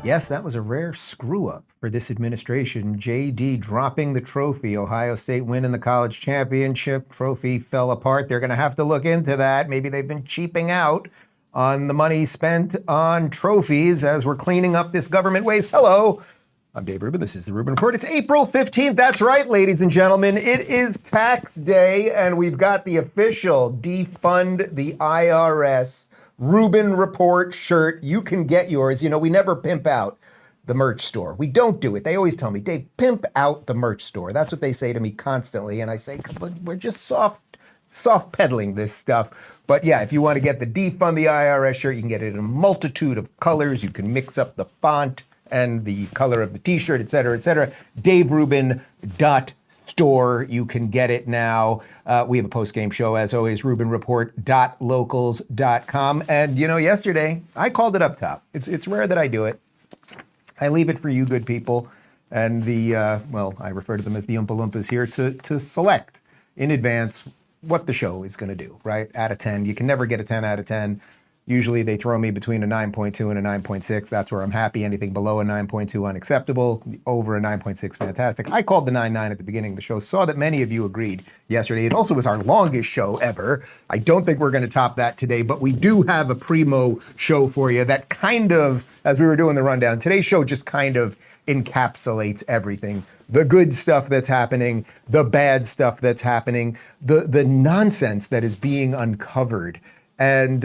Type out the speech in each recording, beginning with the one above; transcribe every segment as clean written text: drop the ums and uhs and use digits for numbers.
Yes, that was a rare screw-up for this administration. JD dropping the trophy. Ohio State winning the college championship. Trophy fell apart. They're going to have to look into that. Maybe they've been cheaping out on the money spent on trophies as we're cleaning up this government waste. Hello, I'm Dave Rubin. This is the Rubin Report. It's April 15th. That's right, ladies and gentlemen. It is tax day, and we've got the official Defund the IRS Rubin Report shirt. You can get yours. You know, we never pimp out the merch store. We don't do it. They always tell me, Dave, pimp out the merch store. That's what they say to me constantly. And I say, we're just soft peddling this stuff. But yeah, if you want to get the Defund the IRS shirt, you can get it in a multitude of colors. You can mix up the font and the color of the t-shirt, et cetera, et cetera. DaveRubin.store. You can get it now. We have a post-game show, as always, RubinReport.locals.com. And, you know, yesterday, I called it up top. It's rare that I do it. I leave it for you good people and I refer to them as the Oompa Loompas here to select in advance what the show is going to do, right? Out of 10. You can never get a 10 out of 10. Usually they throw me between a 9.2 and a 9.6. That's where I'm happy. Anything below a 9.2, unacceptable. Over a 9.6, fantastic. I called the 9.9 at the beginning of the show. Saw that many of you agreed yesterday. It also was our longest show ever. I don't think we're going to top that today, but we do have a primo show for you that kind of, as we were doing the rundown, today's show just kind of encapsulates everything. The good stuff that's happening, the bad stuff that's happening, the nonsense that is being uncovered, and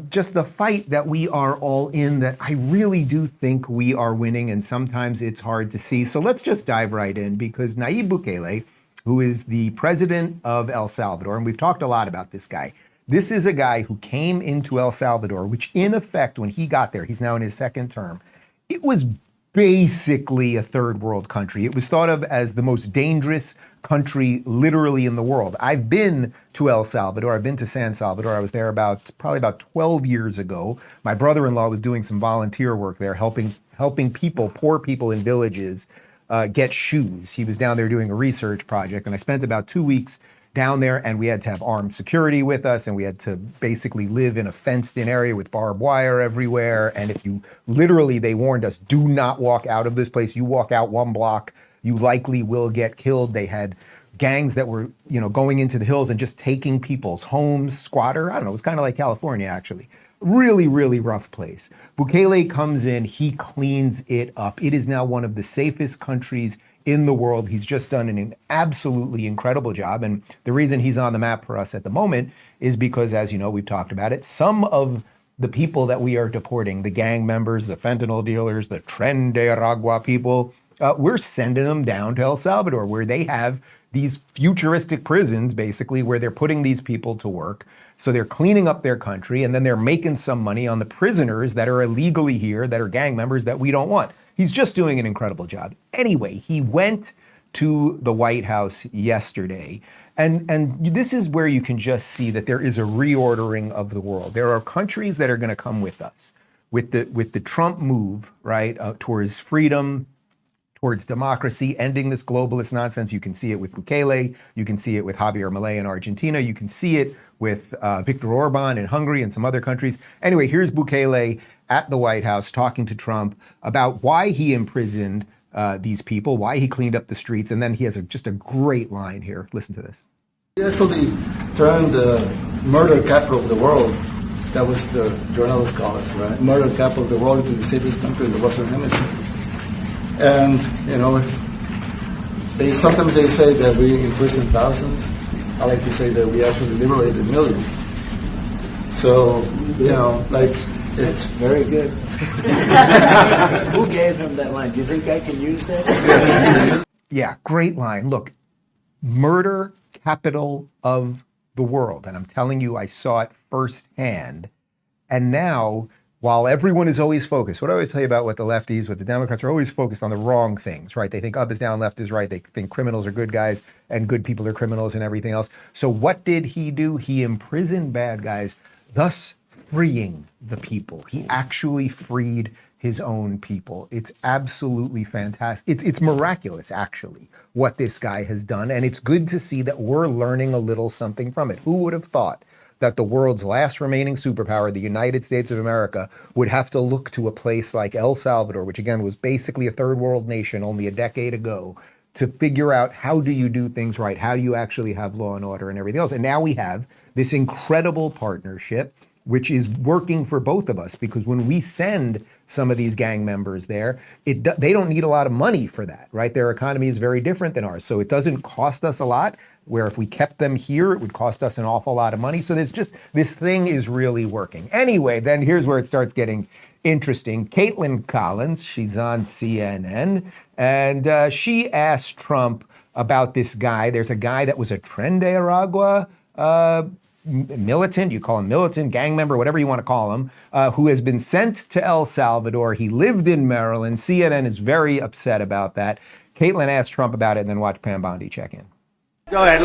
just the fight that we are all in that I really do think we are winning, and sometimes it's hard to see. So let's just dive right in, because Nayib Bukele, who is the president of El Salvador, and we've talked a lot about this guy. This is a guy who came into El Salvador, which in effect, when he got there, he's now in his second term, it was basically a third world country. It was thought of as the most dangerous country literally in the world. I've been to El Salvador. I've been to San Salvador. I was there probably about 12 years ago. My brother-in-law was doing some volunteer work there, helping people, poor people in villages, get shoes. He was down there doing a research project, and I spent about 2 weeks down there, and we had to have armed security with us, and we had to basically live in a fenced-in area with barbed wire everywhere. And if you literally, they warned us, do not walk out of this place. You walk out one block, you likely will get killed. They had gangs that were, going into the hills and just taking people's homes, squatter. I don't know, it was kind of like California, actually. Really, really rough place. Bukele comes in, he cleans it up. It is now one of the safest countries in the world. He's just done an absolutely incredible job. And the reason he's on the map for us at the moment is because, as you know, we've talked about it, some of the people that we are deporting, the gang members, the fentanyl dealers, the Tren de Aragua people, we're sending them down to El Salvador, where they have these futuristic prisons, basically, where they're putting these people to work. So they're cleaning up their country, and then they're making some money on the prisoners that are illegally here, that are gang members that we don't want. He's just doing an incredible job. Anyway, he went to the White House yesterday, and this is where you can just see that there is a reordering of the world. There are countries that are going to come with us, with the Trump move, right, towards freedom, towards democracy, ending this globalist nonsense. You can see it with Bukele. You can see it with Javier Milei in Argentina. You can see it with Viktor Orban in Hungary and some other countries. Anyway, here's Bukele at the White House talking to Trump about why he imprisoned these people, why he cleaned up the streets, and then he has just a great line here. Listen to this. He actually turned the murder capital of the world, that was the journalists call it, right? Murder capital of the world, into the safest country in the Western Hemisphere. And, sometimes they say that we imprisoned thousands. I like to say that we actually liberated millions. So, it's very good. Who gave him that line? Do you think I can use that? Yeah, great line. Look, murder capital of the world. And I'm telling you, I saw it firsthand. And now, while everyone is always focused, what I always tell you about what the lefties, what the Democrats are always focused on the wrong things, right? They think up is down, left is right. They think criminals are good guys and good people are criminals and everything else. So what did he do? He imprisoned bad guys, thus freeing the people. He actually freed his own people. It's absolutely fantastic. It's miraculous, actually, what this guy has done. And it's good to see that we're learning a little something from it. Who would have thought that the world's last remaining superpower, the United States of America, would have to look to a place like El Salvador, which again was basically a third world nation only a decade ago, to figure out how do you do things right? How do you actually have law and order and everything else? And now we have this incredible partnership, which is working for both of us, because when we send some of these gang members there, they don't need a lot of money for that, right? Their economy is very different than ours. So it doesn't cost us a lot, where if we kept them here, it would cost us an awful lot of money. So there's just, this thing is really working. Anyway, then here's where it starts getting interesting. Kaitlan Collins, she's on CNN, and she asked Trump about this guy. There's a guy that was a Tren de Aragua militant, you call him militant, gang member, whatever you want to call him, who has been sent to El Salvador. He lived in Maryland. CNN is very upset about that. Kaitlan asked Trump about it, and then watch Pam Bondi check in. Go ahead.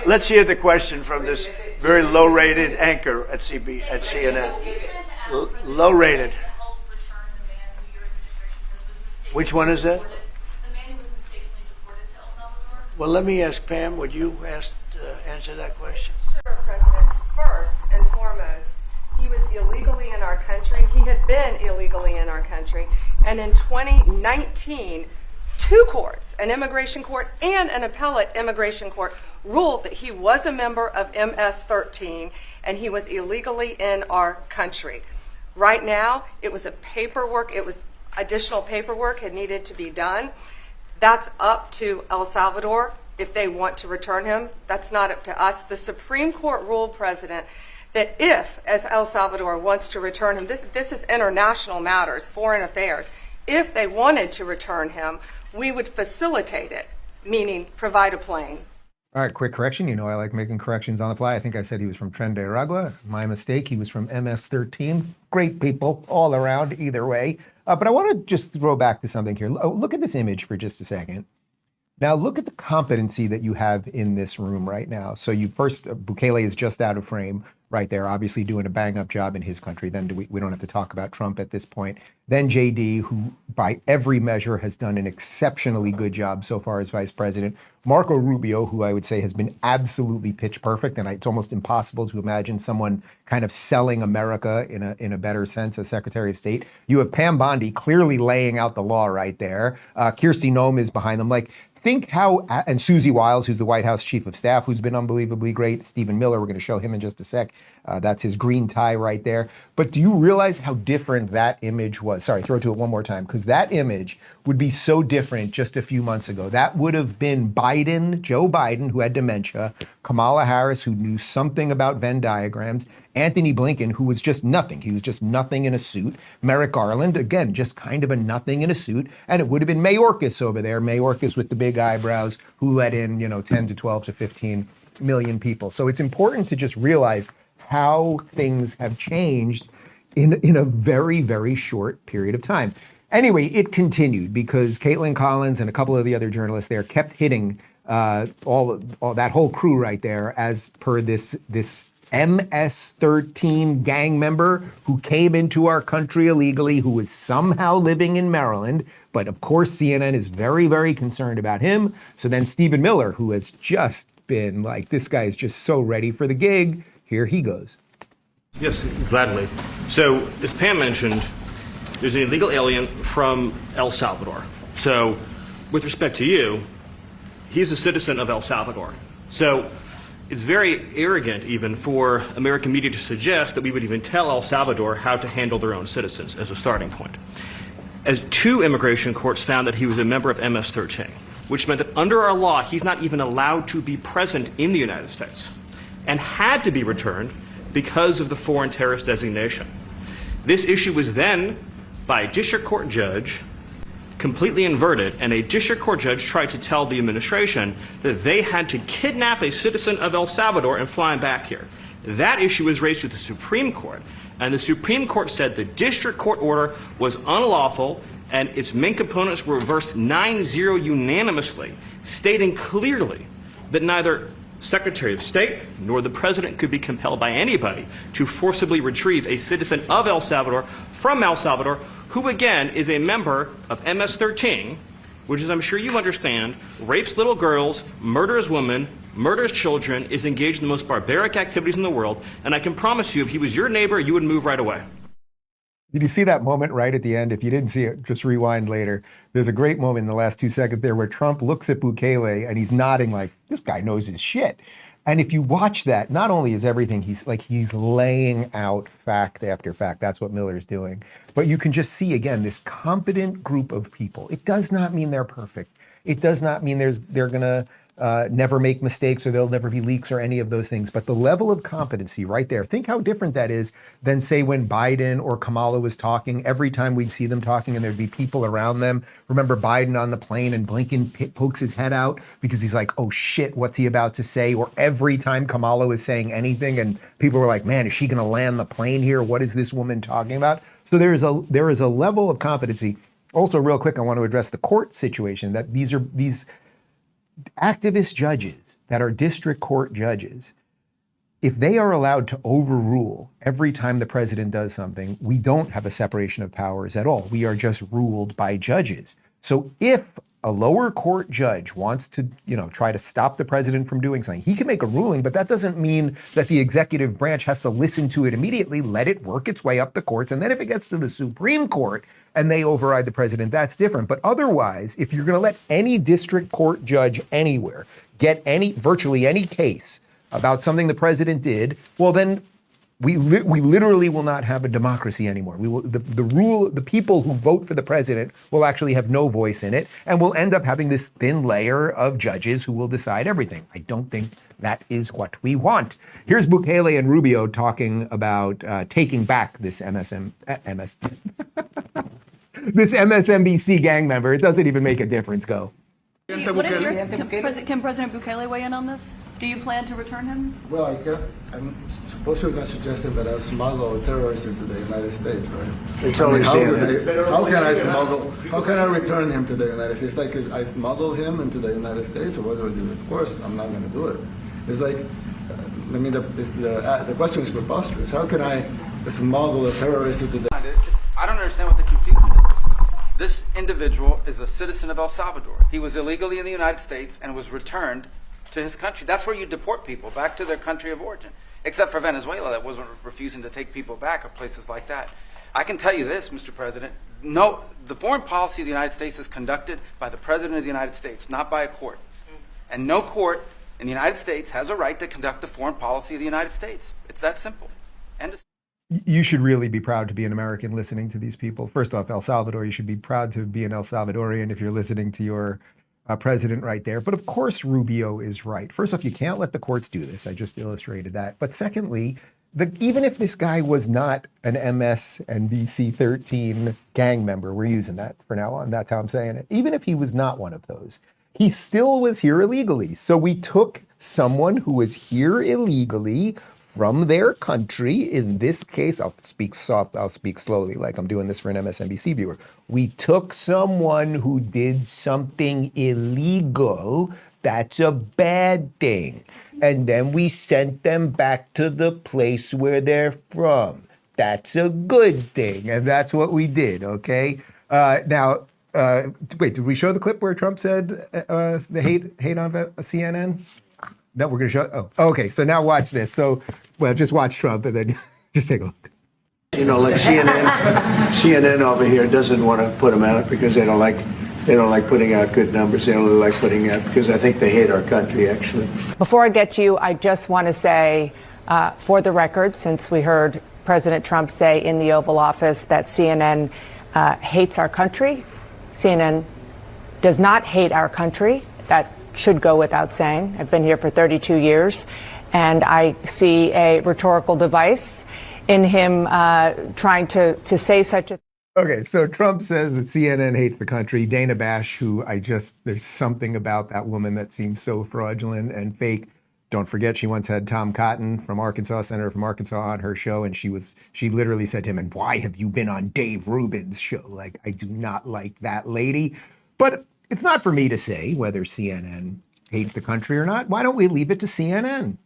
Let's hear the question from this very low-rated anchor at CNN. Low-rated. Which one is that? The man who was mistakenly deported to El Salvador. Well, let me ask Pam. Would you answer that question? Sure, President. First and foremost, he was illegally in our country. He had been illegally in our country. And in 2019, two courts, an immigration court and an appellate immigration court, ruled that he was a member of MS-13 and he was illegally in our country. Right now, it was additional paperwork had needed to be done. That's up to El Salvador if they want to return him. That's not up to us. The Supreme Court ruled, President, that if, as El Salvador wants to return him, this is international matters, foreign affairs, if they wanted to return him, we would facilitate it, meaning provide a plane. All right, quick correction. You know I like making corrections on the fly. I think I said he was from Tren de Aragua. My mistake. He was from MS-13. Great people all around either way. But I want to just throw back to something here. Look at this image for just a second. Now look at the competency that you have in this room right now. So Bukele is just out of frame right there, obviously doing a bang-up job in his country. Then we don't have to talk about Trump at this point. Then JD, who by every measure has done an exceptionally good job so far as vice president. Marco Rubio, who I would say has been absolutely pitch perfect, and it's almost impossible to imagine someone kind of selling America in a better sense as Secretary of State. You have Pam Bondi clearly laying out the law right there. Kirsty Noem is behind them. Think how, and Susie Wiles, who's the White House chief of staff, who's been unbelievably great. Stephen Miller, we're going to show him in just a sec. That's his green tie right there. But do you realize how different that image was? Sorry, throw to it one more time, because that image would be so different just a few months ago. That would have been Biden, Joe Biden, who had dementia, Kamala Harris, who knew something about Venn diagrams, Anthony Blinken, who was just nothing. He was just nothing in a suit. Merrick Garland, again, just kind of a nothing in a suit. And it would have been Mayorkas over there, Mayorkas with the big eyebrows, who let in, 10 to 12 to 15 million people. So it's important to just realize how things have changed in a very, very short period of time. Anyway, it continued because Kaitlan Collins and a couple of the other journalists there kept hitting all that whole crew right there, as per this MS-13 gang member who came into our country illegally, who was somehow living in Maryland. But of course, CNN is very, very concerned about him. So then Stephen Miller, who has just been like, this guy is just so ready for the gig. Here he goes. Yes, gladly. So, as Pam mentioned, there's an illegal alien from El Salvador. So, with respect to you, he's a citizen of El Salvador. So, it's very arrogant even for American media to suggest that we would even tell El Salvador how to handle their own citizens as a starting point. As two immigration courts found that he was a member of MS-13, which meant that under our law, he's not even allowed to be present in the United States and had to be returned because of the foreign terrorist designation. This issue was then, by a district court judge, completely inverted, and a district court judge tried to tell the administration that they had to kidnap a citizen of El Salvador and fly him back here. That issue was raised to the Supreme Court, and the Supreme Court said the district court order was unlawful and its main components were reversed 9-0 unanimously, stating clearly that neither Secretary of State nor the President could be compelled by anybody to forcibly retrieve a citizen of El Salvador from El Salvador who again is a member of MS-13, which, as I'm sure you understand, rapes little girls, murders women, murders children, is engaged in the most barbaric activities in the world, and I can promise you, if he was your neighbor, you would move right away. Did you see that moment right at the end? If you didn't see it, just rewind later. There's a great moment in the last 2 seconds there where Trump looks at Bukele and he's nodding like, this guy knows his shit. And if you watch that, not only is everything, he's laying out fact after fact. That's what Miller's doing. But you can just see, again, this competent group of people. It does not mean they're perfect. It does not mean they're going to never make mistakes or there'll never be leaks or any of those things. But the level of competency right there, think how different that is than, say, when Biden or Kamala was talking. Every time we'd see them talking and there'd be people around them. Remember Biden on the plane and Blinken pokes his head out because he's like, oh shit, what's he about to say? Or every time Kamala was saying anything and people were like, man, is she going to land the plane here? What is this woman talking about? So there is a level of competency. Also, real quick, I want to address the court situation, that these activist judges that are district court judges, if they are allowed to overrule every time the president does something, we don't have a separation of powers at all. We are just ruled by judges. So if a lower court judge wants to, try to stop the president from doing something, he can make a ruling, but that doesn't mean that the executive branch has to listen to it immediately, let it work its way up the courts. And then if it gets to the Supreme Court and they override the president, that's different. But otherwise, if you're going to let any district court judge anywhere get virtually any case about something the president did, well, then we literally will not have a democracy anymore. The people who vote for the president will actually have no voice in it, and we'll end up having this thin layer of judges who will decide everything. I don't think that is what we want. Here's Bukele and Rubio talking about taking back this this MSNBC gang member. It doesn't even make a difference. Go. Can President Bukele weigh in on this? Do you plan to return him? Well, I'm supposedly not suggesting that I smuggle a terrorist into the United States, right? It's always how can I return him to the United States? Like I smuggle him into the United States, or what do I do? Of course, I'm not going to do it. It's like, the question is preposterous. How can I smuggle a terrorist into the... I don't understand what the confusion is. This individual is a citizen of El Salvador. He was illegally in the United States and was returned to his country. That's where you deport people, back to their country of origin. Except for Venezuela, that wasn't refusing to take people back, or places like that. I can tell you this, Mr. President. No, the foreign policy of the United States is conducted by the President of the United States, not by a court. And no court in the United States has a right to conduct the foreign policy of the United States. It's that simple. You should really be proud to be an American listening to these people. First off, El Salvador, you should be proud to be an El Salvadorian if you're listening to your president right there. But of course, Rubio is right. First off, you can't let the courts do this. I just illustrated that. But secondly, even if this guy was not an MSNBC 13 gang member, we're using that for now on, that's how I'm saying it. Even if he was not one of those, he still was here illegally. So we took someone who was here illegally from their country. In this case, I'll speak soft, I'll speak slowly, like I'm doing this for an MSNBC viewer. We took someone who did something illegal. That's a bad thing. And then we sent them back to the place where they're from. That's a good thing. And that's what we did, okay? Wait, did we show the clip where Trump said the hate on CNN? No, we're going to show. Oh, okay. So now watch this. Just watch Trump and then just take a look. Like CNN over here doesn't want to put them out because they don't like putting out good numbers. They only like putting out because I think they hate our country, actually. Before I get to you, I just want to say, for the record, since we heard President Trump say in the Oval Office that CNN hates our country, CNN does not hate our country. That should go without saying. I've been here for 32 years, and I see a rhetorical device in him trying to say such a... Okay, so Trump says that CNN hates the country. Dana Bash, there's something about that woman that seems so fraudulent and fake. Don't forget, she once had Tom Cotton from Arkansas, Senator from Arkansas, on her show, and she literally said to him, and why have you been on Dave Rubin's show? Like, I do not like that lady. But it's not for me to say whether CNN hates the country or not. Why don't we leave it to CNN?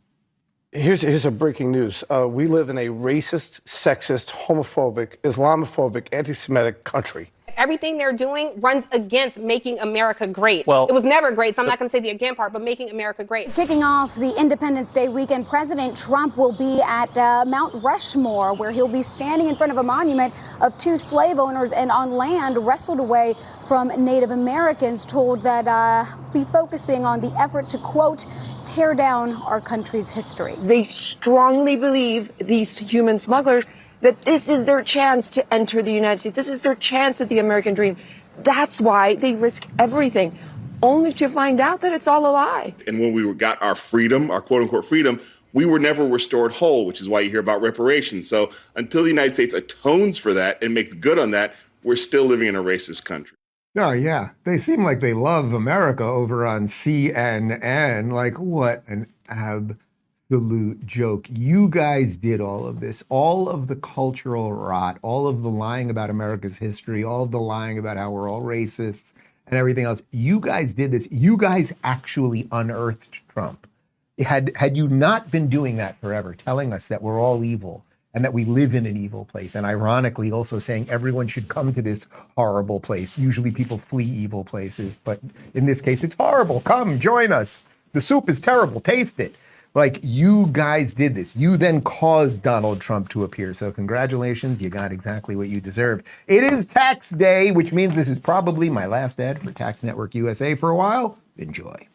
Here's a breaking news. We live in a racist, sexist, homophobic, Islamophobic, anti-Semitic country. Everything they're doing runs against making America great. Well, it was never great, so I'm not going to say the again part, but making America great. Kicking off the Independence Day weekend, President Trump will be at Mount Rushmore, where he'll be standing in front of a monument of 2 slave owners and on land wrestled away from Native Americans, told that be focusing on the effort to, quote, tear down our country's history. They strongly believe, these human smugglers, that this is their chance to enter the United States. This is their chance at the American dream. That's why they risk everything, only to find out that it's all a lie. And when we got our freedom, our quote unquote freedom, we were never restored whole, which is why you hear about reparations. So until the United States atones for that and makes good on that, we're still living in a racist country. Oh, yeah. They seem like they love America over on CNN. Like, what an absolute joke. You guys did all of this, all of the cultural rot, all of the lying about America's history, all of the lying about how we're all racists and everything else. You guys did this. You guys actually unearthed Trump. Had you not been doing that forever, telling us that we're all evil and that we live in an evil place, and ironically also saying everyone should come to this horrible place. Usually people flee evil places, but in this case, it's horrible. Come, join us. The soup is terrible. Taste it. Like, you guys did this. You then caused Donald Trump to appear. So congratulations, you got exactly what you deserve. It is tax day, which means this is probably my last ad for Tax Network USA for a while. Enjoy.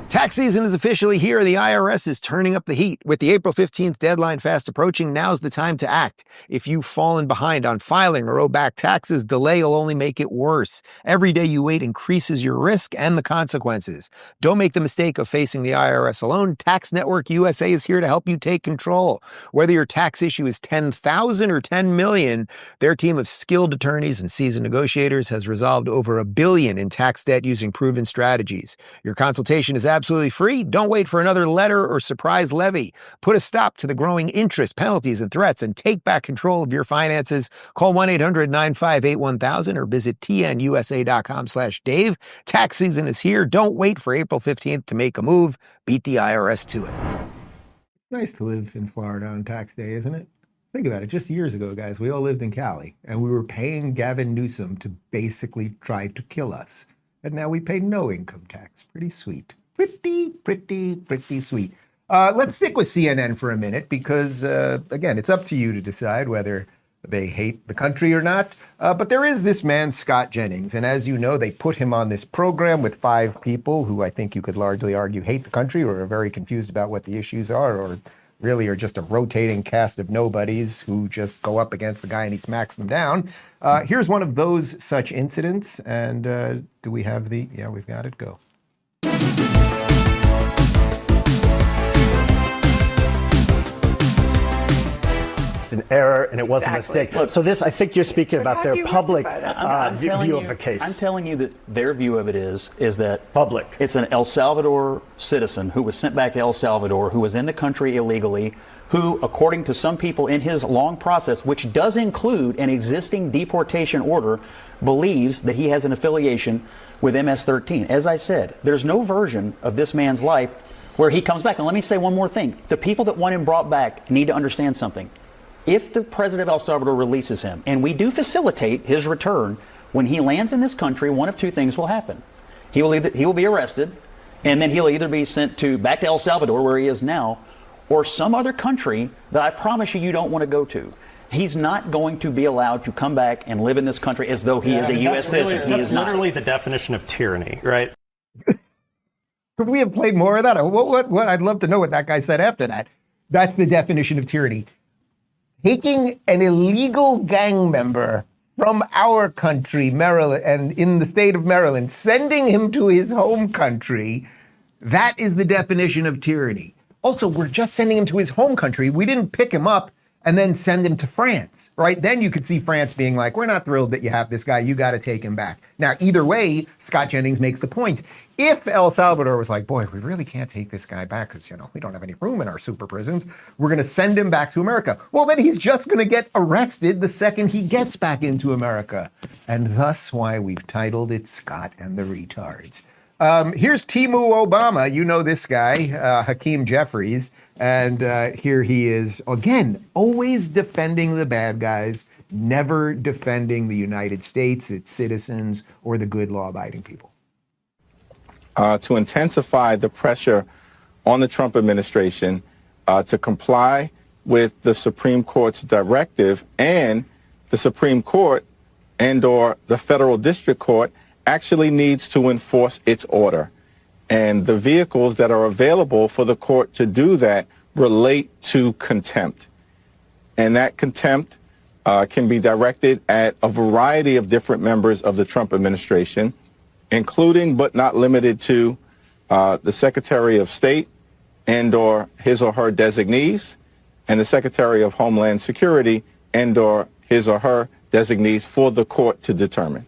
Tax season is officially here. The IRS is turning up the heat. With the April 15th deadline fast approaching, now's the time to act. If you've fallen behind on filing or owe back taxes, delay will only make it worse. Every day you wait increases your risk and the consequences. Don't make the mistake of facing the IRS alone. Tax Network USA is here to help you take control. Whether your tax issue is $10,000 or $10 million, their team of skilled attorneys and seasoned negotiators has resolved over $1 billion in tax debt using proven strategies. Your consultation is absolutely free. Don't wait for another letter or surprise levy. Put a stop to the growing interest, penalties, and threats and take back control of your finances. Call 1-800-958-1000 or visit tnusa.com/Dave. Tax season is here. Don't wait for April 15th to make a move. Beat the IRS to it. Nice to live in Florida on tax day, isn't it? Think about it. Just years ago, guys, we all lived in Cali and we were paying Gavin Newsom to basically try to kill us. And now we pay no income tax. Pretty sweet. Pretty sweet. Let's stick with CNN for a minute because, again, it's up to you to decide whether they hate the country or not. But there is this man, Scott Jennings. And as you know, they put him on this program with 5 people who I think you could largely argue hate the country or are very confused about what the issues are or really are just a rotating cast of nobodies who just go up against the guy and he smacks them down. Here's one of those such incidents. And do we have the... Yeah, we've got it. Go. An error and it wasn't a mistake. Look, so this, I think you're speaking about their public view of the case. I'm telling you that their view of it is that public. It's an El Salvador citizen who was sent back to El Salvador, who was in the country illegally, who, according to some people in his long process, which does include an existing deportation order, believes that he has an affiliation with MS-13. As I said, there's no version of this man's life where he comes back. And let me say one more thing. The people that want him brought back need to understand something. If the president of El Salvador releases him, and we do facilitate his return, when he lands in this country, one of 2 things will happen. He will be arrested, and then he'll either be sent back to El Salvador, where he is now, or some other country that I promise you don't want to go to. He's not going to be allowed to come back and live in this country as though he is a U.S. citizen. That's literally the definition of tyranny, right? Could we have played more of that? What? I'd love to know what that guy said after that. That's the definition of tyranny. Taking an illegal gang member from our country, Maryland, and in the state of Maryland, sending him to his home country, that is the definition of tyranny. Also, we're just sending him to his home country. We didn't pick him up and then send him to France, right? Then you could see France being like, we're not thrilled that you have this guy. You got to take him back. Now, either way, Scott Jennings makes the point. If El Salvador was like, boy, we really can't take this guy back because, we don't have any room in our super prisons. We're going to send him back to America. Well, then he's just going to get arrested the second he gets back into America. And thus why we've titled it Scott and the Retards. Here's Timu Obama. You know this guy, Hakeem Jeffries. And here he is, again, always defending the bad guys, never defending the United States, its citizens, or the good law-abiding people. To intensify the pressure on the Trump administration to comply with the Supreme Court's directive, and the Supreme Court and or the federal district court actually needs to enforce its order. And the vehicles that are available for the court to do that relate to contempt. And that contempt can be directed at a variety of different members of the Trump administration, including but not limited to the Secretary of State and or his or her designees, and the Secretary of Homeland Security and or his or her designees for the court to determine.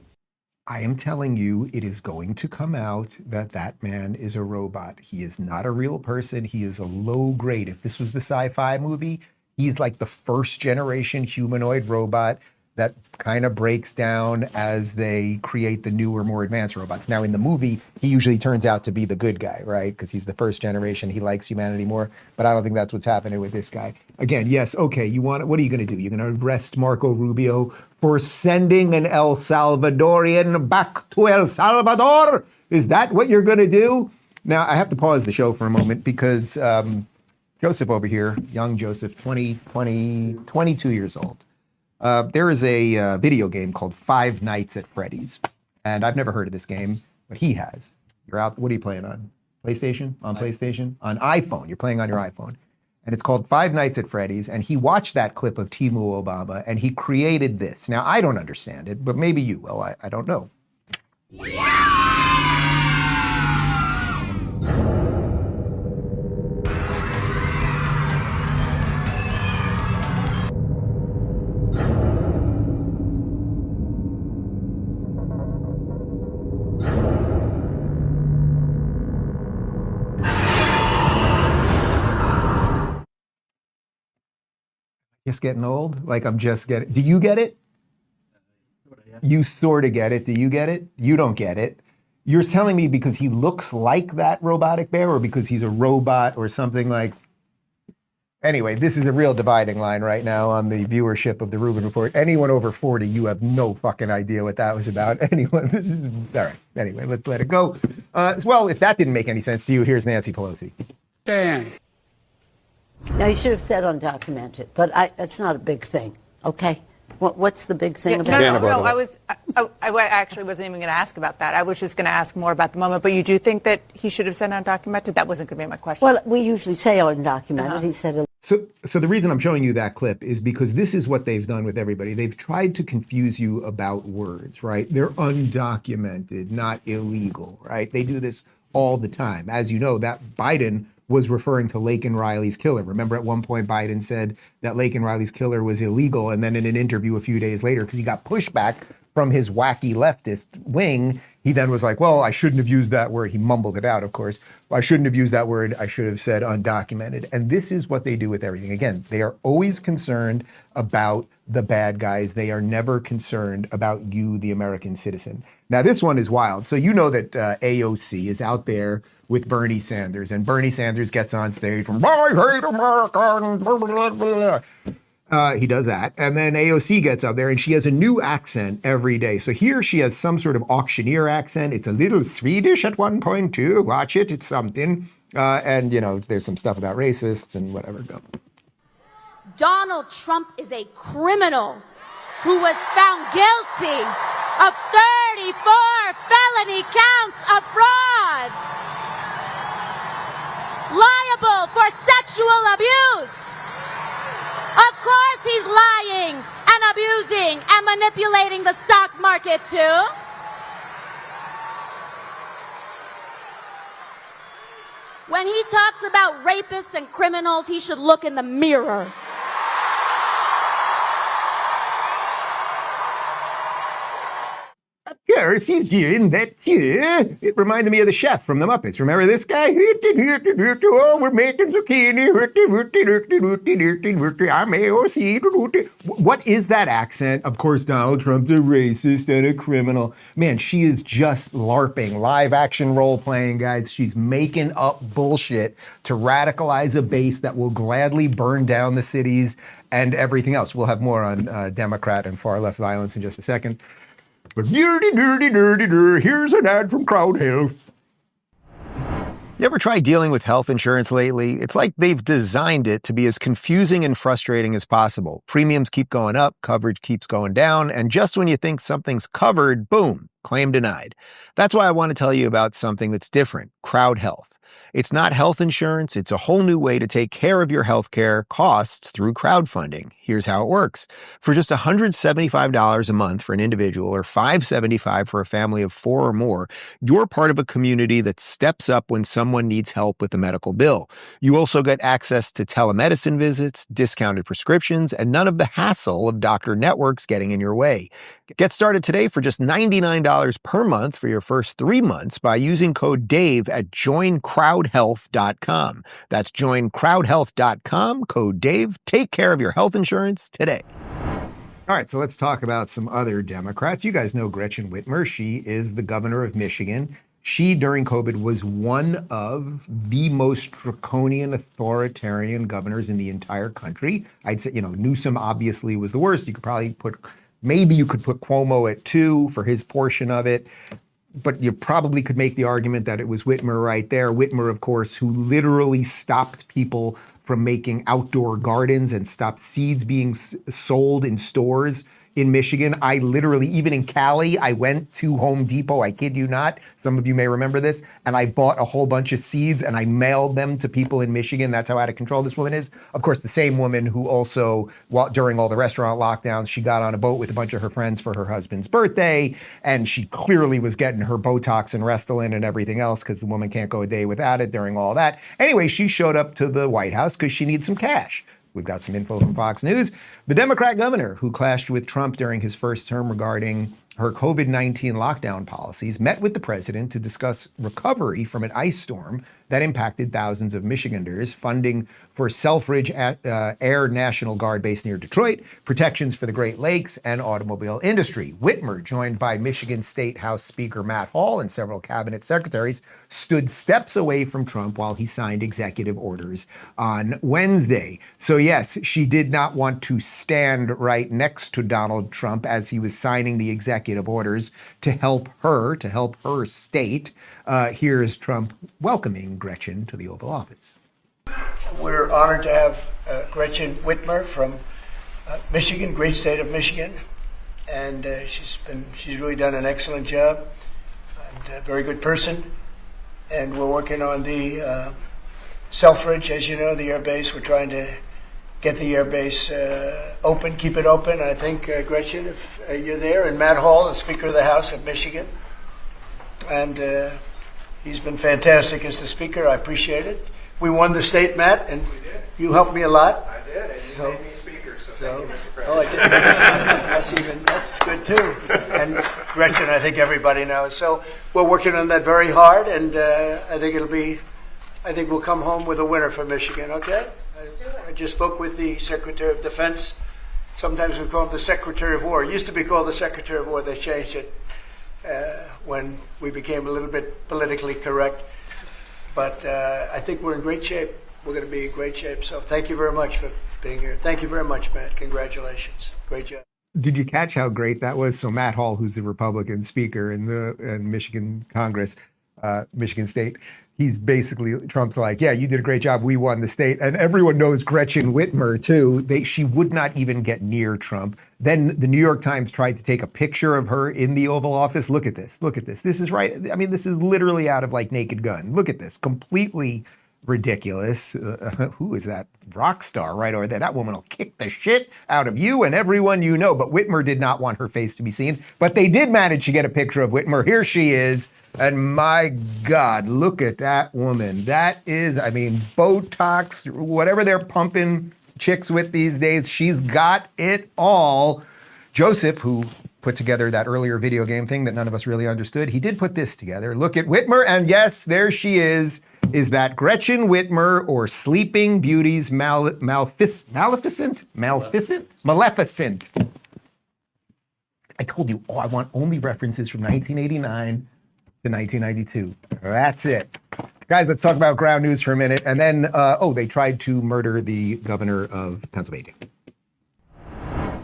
I am telling you, it is going to come out that that man is a robot. He is not a real person. He is a low grade. If this was the sci-fi movie, he's like the first generation humanoid robot that kind of breaks down as they create the newer, more advanced robots. Now, in the movie, he usually turns out to be the good guy, right? Because he's the first generation. He likes humanity more. But I don't think that's what's happening with this guy. Again, yes, okay, what are you going to do? You're going to arrest Marco Rubio for sending an El Salvadorian back to El Salvador? Is that what you're going to do? Now, I have to pause the show for a moment because Joseph over here, young Joseph, 22 years old. There is a video game called Five Nights at Freddy's, and I've never heard of this game, but he has. You're out. What are you playing on? PlayStation? On PlayStation? On iPhone. You're playing on your iPhone. And it's called Five Nights at Freddy's, and he watched that clip of Timu Obama, and he created this. Now, I don't understand it, but maybe you will. I don't know. Just getting old? Like I'm just getting... Do you get it? You sort of get it. Do you get it? You don't get it. You're telling me because he looks like that robotic bear or because he's a robot or something like... Anyway, this is a real dividing line right now on the viewership of the Rubin Report. Anyone over 40, you have no fucking idea what that was about. Anyone, this is... All right. Anyway, let's let it go. Well, if that didn't make any sense to you, here's Nancy Pelosi. Dan. Now, you should have said undocumented, but it's not a big thing, okay? What's the big thing about it? No, I actually wasn't even going to ask about that. I was just going to ask more about the moment. But you do think that he should have said undocumented? That wasn't going to be my question. Well, we usually say undocumented. He said... So the reason I'm showing you that clip is because this is what they've done with everybody. They've tried to confuse you about words, right? They're undocumented, not illegal, right? They do this all the time. As you know, that Biden was referring to Laken Riley's killer. Remember at one point Biden said that Laken Riley's killer was illegal, and then in an interview a few days later, because he got pushback from his wacky leftist wing, he then was like, well, I shouldn't have used that word. He mumbled it out, of course. I shouldn't have used that word. I should have said undocumented. And this is what they do with everything. Again, they are always concerned about the bad guys. They are never concerned about you, the American citizen. Now, this one is wild. So you know that AOC is out there with Bernie Sanders, and Bernie Sanders gets on stage from, I hate Americans, blah, blah, blah, blah. He does that. And then AOC gets up there and she has a new accent every day. So here she has some sort of auctioneer accent. It's a little Swedish at one point too. Watch it. It's something. And, you know, there's some stuff about racists and whatever. Go. Donald Trump is a criminal who was found guilty of 34 felony counts of fraud. Liable for sexual abuse. Of course he's lying and abusing and manipulating the stock market too. When he talks about rapists and criminals, he should look in the mirror. course, he's doing that too. It reminded me of the chef from the Muppets. Remember this guy? Oh, we're making zucchini. What is that accent? Of course, Donald Trump's a racist and a criminal. Man, she is just LARPing, live action role playing, guys. She's making up bullshit to radicalize a base that will gladly burn down the cities and everything else. We'll have more on Democrat and far left violence in just a second. But here's an ad from Crowd Health. You ever try dealing with health insurance lately? It's like they've designed it to be as confusing and frustrating as possible. Premiums keep going up, coverage keeps going down, and just when you think something's covered, boom, claim denied. That's why I want to tell you about something that's different, Crowd Health. It's not health insurance. It's a whole new way to take care of your healthcare costs through crowdfunding. Here's how it works. For just $175 a month for an individual or $575 for a family of 4 or more, you're part of a community that steps up when someone needs help with a medical bill. You also get access to telemedicine visits, discounted prescriptions, and none of the hassle of doctor networks getting in your way. Get started today for just $99 per month for your first 3 months by using code DAVE at joincrowdhealth.com. That's joincrowdhealth.com, code DAVE. Take care of your health insurance today. All right, so let's talk about some other Democrats. You guys know Gretchen Whitmer. She is the governor of Michigan. She, during COVID, was one of the most draconian, authoritarian governors in the entire country. I'd say, Newsom obviously was the worst. You could probably maybe you could put Cuomo at 2 for his portion of it. But you probably could make the argument that it was Whitmer right there. Whitmer, of course, who literally stopped people from making outdoor gardens and stopped seeds being sold in stores in Michigan. I literally, even in Cali, I went to Home Depot, I kid you not, some of you may remember this, and I bought a whole bunch of seeds and I mailed them to people in Michigan. That's how out of control this woman is. Of course, the same woman who also, during all the restaurant lockdowns, she got on a boat with a bunch of her friends for her husband's birthday, and she clearly was getting her Botox and Restylane and everything else because the woman can't go a day without it during all that. Anyway, she showed up to the White House because she needs some cash. We've got some info from Fox News. The Democrat governor who clashed with Trump during his first term regarding her COVID-19 lockdown policies met with the president to discuss recovery from an ice storm that impacted thousands of Michiganders, funding for Selfridge Air National Guard base near Detroit, protections for the Great Lakes, and automobile industry. Whitmer, joined by Michigan State House Speaker Matt Hall and several cabinet secretaries, stood steps away from Trump while he signed executive orders on Wednesday. So yes, she did not want to stand right next to Donald Trump as he was signing the executive orders to help her state. Here's Trump welcoming Gretchen to the Oval Office. We're honored to have Gretchen Whitmer from Michigan, great state of Michigan, and she's really done an excellent job and a very good person. And we're working on the Selfridge, as you know, the air base. We're trying to get the air base open, keep it open. I think, Gretchen, if you're there, and Matt Hall, the Speaker of the House of Michigan, and he's been fantastic as the Speaker. I appreciate it. We won the state, Matt, and you helped me a lot. I did, and you made me Speaker, so thank you, Mr. President. Oh, I did. That's good too. And Gretchen, I think everybody knows. So we're working on that very hard, and I think we'll come home with a winner for Michigan. Okay. I just spoke with the Secretary of Defense. Sometimes we call him the Secretary of War. It used to be called the Secretary of War. They changed it when we became a little bit politically correct. But I think we're in great shape. We're going to be in great shape. So thank you very much for being here. Thank you very much, Matt. Congratulations. Great job. Did you catch how great that was? So Matt Hall, who's the Republican speaker in Michigan Congress, Michigan State, he's basically, Trump's like, yeah, you did a great job. We won the state. And everyone knows Gretchen Whitmer, too. She would not even get near Trump. Then the New York Times tried to take a picture of her in the Oval Office. Look at this. Look at this. This is right. I mean, this is literally out of like Naked Gun. Look at this. Completely ridiculous. Who is that rock star right over there? That woman will kick the shit out of you and everyone you know. But Whitmer did not want her face to be seen. But they did manage to get a picture of Whitmer. Here she is. And my God, look at that woman. That is, I mean, Botox, whatever they're pumping chicks with these days, she's got it all. Joseph, who put together that earlier video game thing that none of us really understood. He did put this together. Look at Whitmer, and yes, there she is. Is that Gretchen Whitmer or Sleeping Beauty's Maleficent? I told you, I want only references from 1989 to 1992. That's it. Guys, let's talk about ground news for a minute. And then, they tried to murder the governor of Pennsylvania.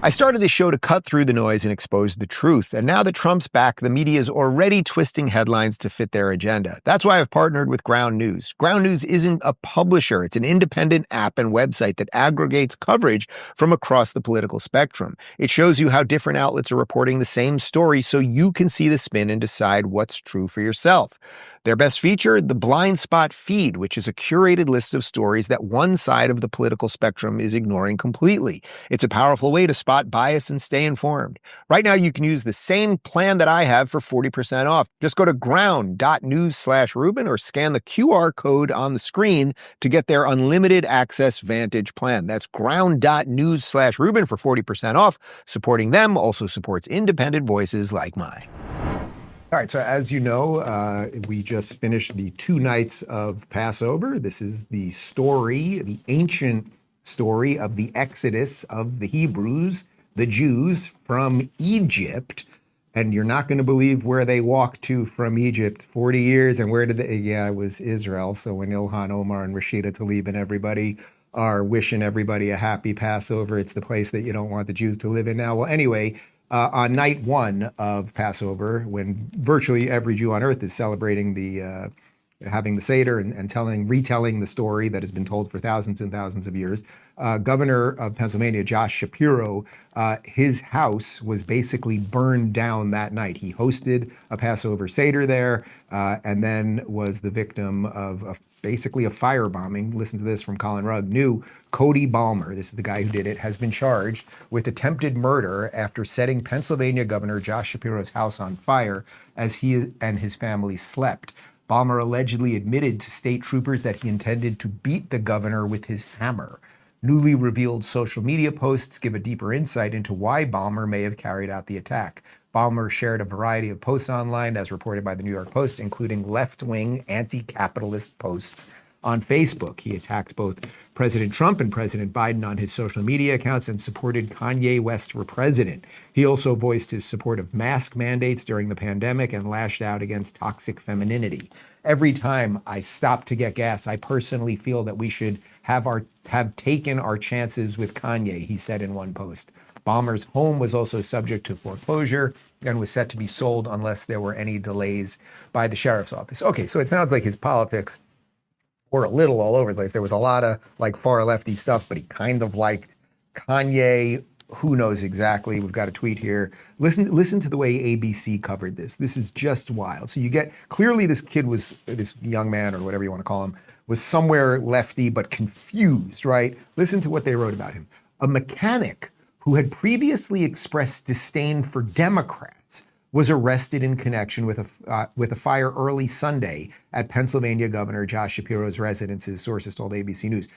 I started this show to cut through the noise and expose the truth. And now that Trump's back, the media is already twisting headlines to fit their agenda. That's why I've partnered with Ground News. Ground News isn't a publisher. It's an independent app and website that aggregates coverage from across the political spectrum. It shows you how different outlets are reporting the same story so you can see the spin and decide what's true for yourself. Their best feature, the Blind Spot feed, which is a curated list of stories that one side of the political spectrum is ignoring completely. It's a powerful way to spot bias and stay informed. Right now, you can use the same plan that I have for 40% off. Just go to ground.news/Rubin or scan the QR code on the screen to get their unlimited access Vantage plan. That's ground.news/Rubin for 40% off. Supporting them also supports independent voices like mine. All right, so as you know, we just finished the 2 nights of Passover. This is the story, the ancient story of the exodus of the Hebrews, the Jews, from Egypt. And you're not going to believe where they walked to from Egypt. 40 years, and where did they? Yeah, it was Israel. So when Ilhan Omar and Rashida Tlaib and everybody are wishing everybody a happy Passover, it's the place that you don't want the Jews to live in now. Well, anyway, on night 1 of Passover, when virtually every Jew on earth is celebrating the having the Seder and retelling the story that has been told for thousands and thousands of years, Governor of Pennsylvania, Josh Shapiro, his house was basically burned down that night. He hosted a Passover Seder there, and then was the victim of basically a firebombing. Listen to this from Colin Rugg. New Cody Balmer, this is the guy who did it, has been charged with attempted murder after setting Pennsylvania Governor Josh Shapiro's house on fire as he and his family slept. Balmer allegedly admitted to state troopers that he intended to beat the governor with his hammer. Newly revealed social media posts give a deeper insight into why Balmer may have carried out the attack. Balmer shared a variety of posts online, as reported by the New York Post, including left-wing, anti-capitalist posts on Facebook. He attacked both President Trump and President Biden on his social media accounts and supported Kanye West for president. He also voiced his support of mask mandates during the pandemic and lashed out against toxic femininity. Every time I stop to get gas, I personally feel that we should have taken our chances with Kanye, he said in one post. Balmer's home was also subject to foreclosure and was set to be sold unless there were any delays by the sheriff's office. Okay, so it sounds like his politics were a little all over the place. There was a lot of far lefty stuff, but he kind of liked Kanye. Who knows exactly? We've got a tweet here. Listen to the way ABC covered this. This is just wild. So you get, clearly this young man, or whatever you want to call him, was somewhere lefty but confused, right? Listen to what they wrote about him. A mechanic who had previously expressed disdain for Democrats was arrested in connection with a fire early Sunday at Pennsylvania Governor Josh Shapiro's residence, his sources told ABC News.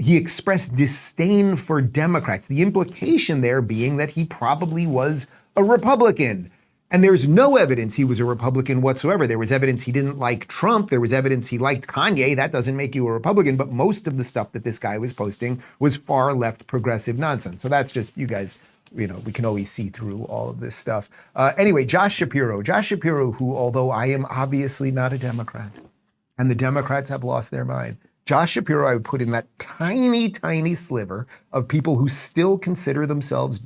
He expressed disdain for Democrats, the implication there being that he probably was a Republican. And there's no evidence he was a Republican whatsoever. There was evidence he didn't like Trump. There was evidence he liked Kanye. That doesn't make you a Republican. But most of the stuff that this guy was posting was far left progressive nonsense. So that's just, you guys, we can always see through all of this stuff. Anyway, Josh Shapiro, who, although I am obviously not a Democrat, and the Democrats have lost their mind, Josh Shapiro, I would put in that tiny, tiny sliver of people who still consider themselves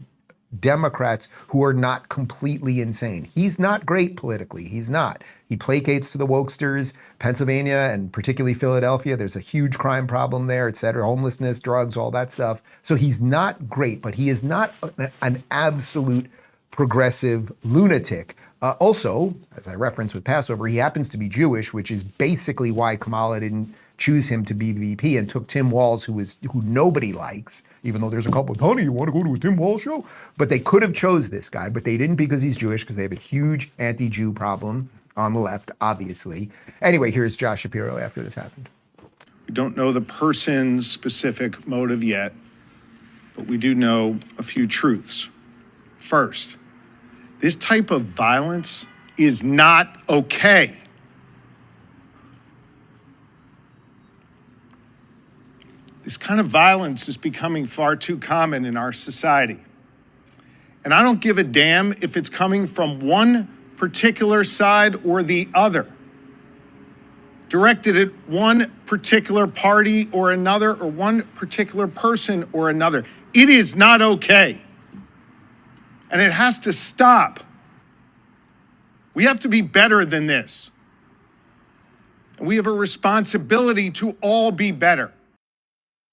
Democrats who are not completely insane. He's not great politically. He's not. He placates to the wokesters. Pennsylvania, and particularly Philadelphia, there's a huge crime problem there, et cetera, homelessness, drugs, all that stuff. So he's not great, but he is not an absolute progressive lunatic. Also, as I referenced with Passover, he happens to be Jewish, which is basically why Kamala didn't choose him to be VP and took Tim Walz, who nobody likes, even though there's a couple of, honey, you want to go to a Tim Walz show? But they could have chose this guy, but they didn't because he's Jewish, because they have a huge anti-Jew problem on the left, obviously. Anyway, here's Josh Shapiro after this happened. We don't know the person's specific motive yet, but we do know a few truths. First, This type of violence is not okay. This kind of violence is becoming far too common in our society. And I don't give a damn if it's coming from one particular side or the other, directed at one particular party or another, or one particular person or another. It is not okay. And it has to stop. We have to be better than this. And we have a responsibility to all be better.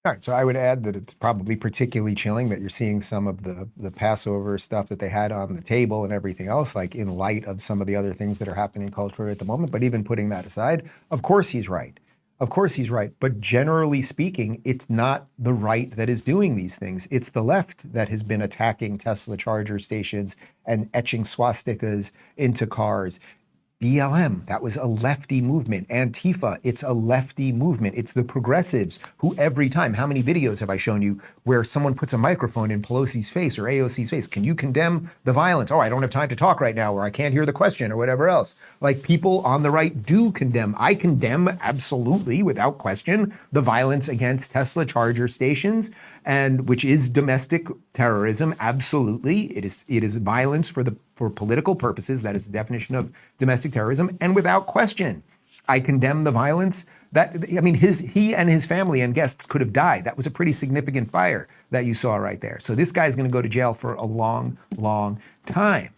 All right, so I would add that it's probably particularly chilling that you're seeing some of the Passover stuff that they had on the table and everything else, like in light of some of the other things that are happening culturally at the moment. But even putting that aside, of course he's right. Of course he's right. But generally speaking, it's not the right that is doing these things. It's the left that has been attacking Tesla charger stations and etching swastikas into cars. BLM, that was a lefty movement. Antifa, it's a lefty movement. It's the progressives who every time, how many videos have I shown you where someone puts a microphone in Pelosi's face or AOC's face? Can you condemn the violence? Oh, I don't have time to talk right now, or I can't hear the question, or whatever else. Like, people on the right do condemn. I condemn absolutely, without question, the violence against Tesla charger stations, and which is domestic terrorism. Absolutely, it is violence for political purposes. That is the definition of domestic terrorism. And without question, I condemn the violence that, I mean, he and his family and guests could have died. That was a pretty significant fire that you saw right there. So this guy's going to go to jail for a long, long time.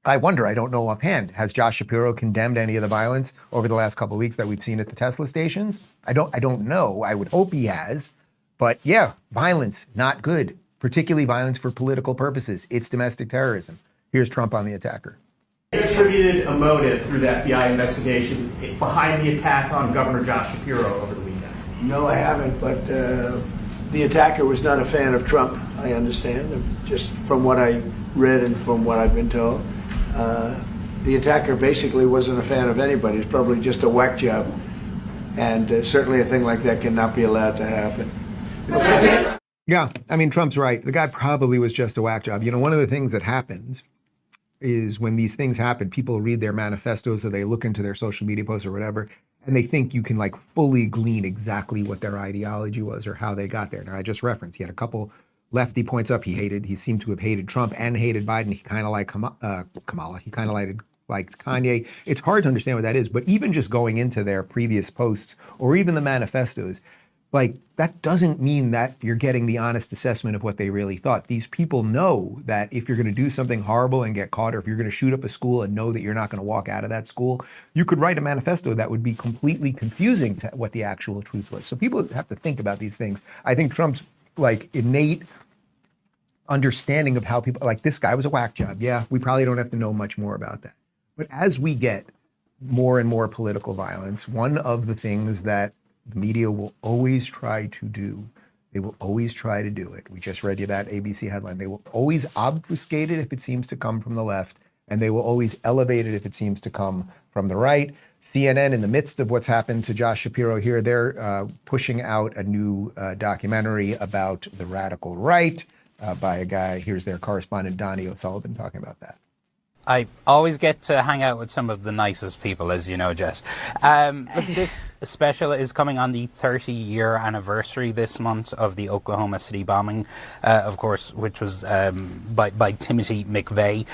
I wonder, I don't know offhand, has Josh Shapiro condemned any of the violence over the last couple of weeks that we've seen at the Tesla stations? I don't know. I would hope he has. But yeah, violence, not good, particularly violence for political purposes. It's domestic terrorism. Here's Trump on the attacker. Attributed a motive through the FBI investigation behind the attack on Governor Josh Shapiro over the weekend. No, I haven't, but the attacker was not a fan of Trump, I understand, just from what I read and from what I've been told. The attacker basically wasn't a fan of anybody. It's probably just a whack job. And certainly a thing like that cannot be allowed to happen. Yeah, I mean, Trump's right. The guy probably was just a whack job. You know, one of the things that happens is when these things happen, people read their manifestos or they look into their social media posts or whatever, and they think you can like fully glean exactly what their ideology was or how they got there. Now, I just referenced, he had a couple lefty points up. He seemed to have hated Trump and hated Biden. He kind of liked Kamala. He kind of liked Kanye. It's hard to understand what that is, but even just going into their previous posts or even the manifestos, like, that doesn't mean that you're getting the honest assessment of what they really thought. These people know that if you're going to do something horrible and get caught, or if you're going to shoot up a school and know that you're not going to walk out of that school, you could write a manifesto that would be completely confusing to what the actual truth was. So people have to think about these things. I think Trump's like innate understanding of how people, like, this guy was a whack job. Yeah, we probably don't have to know much more about that. But as we get more and more political violence, one of the things that the media will always try to do, they will always try to do it. We just read you that ABC headline. They will always obfuscate it if it seems to come from the left, and they will always elevate it if it seems to come from the right. CNN, in the midst of what's happened to Josh Shapiro here, they're pushing out a new documentary about the radical right by a guy. Here's their correspondent, Donnie O'Sullivan, talking about that. I always get to hang out with some of the nicest people, as you know, Jess. This special is coming on the 30-year anniversary this month of the Oklahoma City bombing, of course, which was by Timothy McVeigh,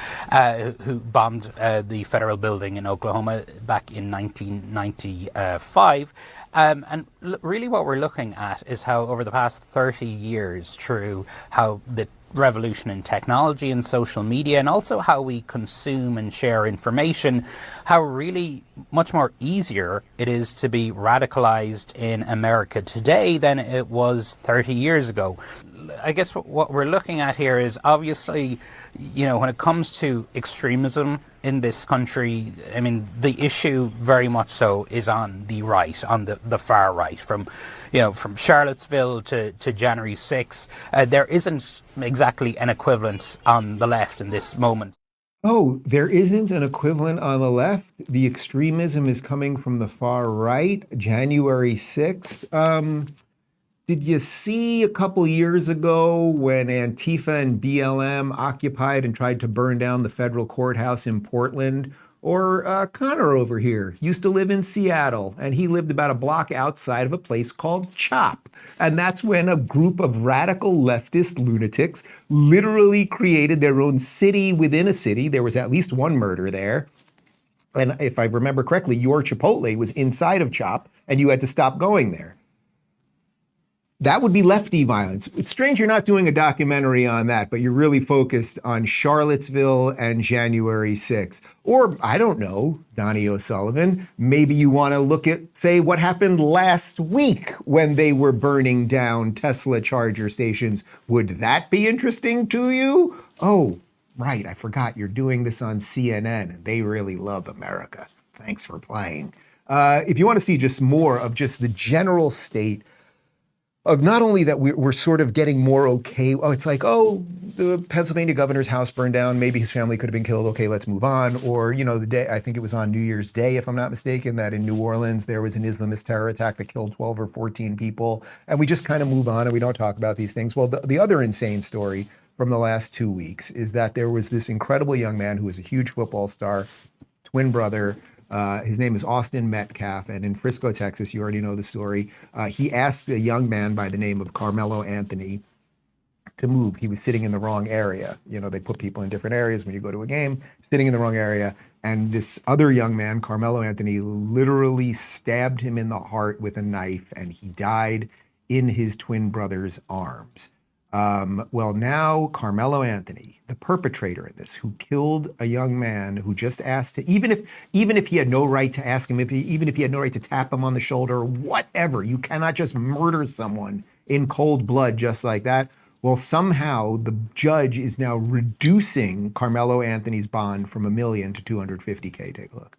who bombed the federal building in Oklahoma back in 1995. And really what we're looking at is how over the past 30 years, through how the revolution in technology and social media, and also how we consume and share information, how really much more easier it is to be radicalized in America today than it was 30 years ago. I guess what we're looking at here is obviously, you know, when it comes to extremism in this country, I mean, the issue very much so is on the right, on the far right, from Charlottesville to January 6th. There isn't exactly an equivalent on the left in this moment. Oh, there isn't an equivalent on the left? The extremism is coming from the far right, January 6th? Did you see a couple years ago when Antifa and BLM occupied and tried to burn down the federal courthouse in Portland? Or Connor over here used to live in Seattle, and he lived about a block outside of a place called CHOP. And that's when a group of radical leftist lunatics literally created their own city within a city. There was at least one murder there. And if I remember correctly, your Chipotle was inside of CHOP, and you had to stop going there. That would be lefty violence. It's strange you're not doing a documentary on that, but you're really focused on Charlottesville and January 6th. Or, I don't know, Donnie O'Sullivan, maybe you want to look at, say, what happened last week when they were burning down Tesla charger stations. Would that be interesting to you? Oh, right, I forgot you're doing this on CNN, and they really love America. Thanks for playing. If you want to see just more of just the general state of not only that we're sort of getting more okay. Oh, it's like, oh, the Pennsylvania governor's house burned down. Maybe his family could have been killed. Okay, let's move on. Or, you know, the day, I think it was on New Year's Day, if I'm not mistaken, that in New Orleans, there was an Islamist terror attack that killed 12 or 14 people. And we just kind of move on and we don't talk about these things. Well, the other insane story from the last 2 weeks is that there was this incredible young man who was a huge football star, twin brother. His name is Austin Metcalf, and in Frisco, Texas, you already know the story. He asked a young man by the name of Karmelo Anthony to move. He was sitting in the wrong area. You know, they put people in different areas when you go to a game, sitting in the wrong area. And this other young man, Karmelo Anthony, literally stabbed him in the heart with a knife, and he died in his twin brother's arms. Well, now Karmelo Anthony, the perpetrator of this, who killed a young man who just asked to, even if he had no right to ask him, even if he had no right to tap him on the shoulder, whatever, you cannot just murder someone in cold blood just like that. Well, somehow the judge is now reducing Karmelo Anthony's bond from $1 million to $250K. Take a look.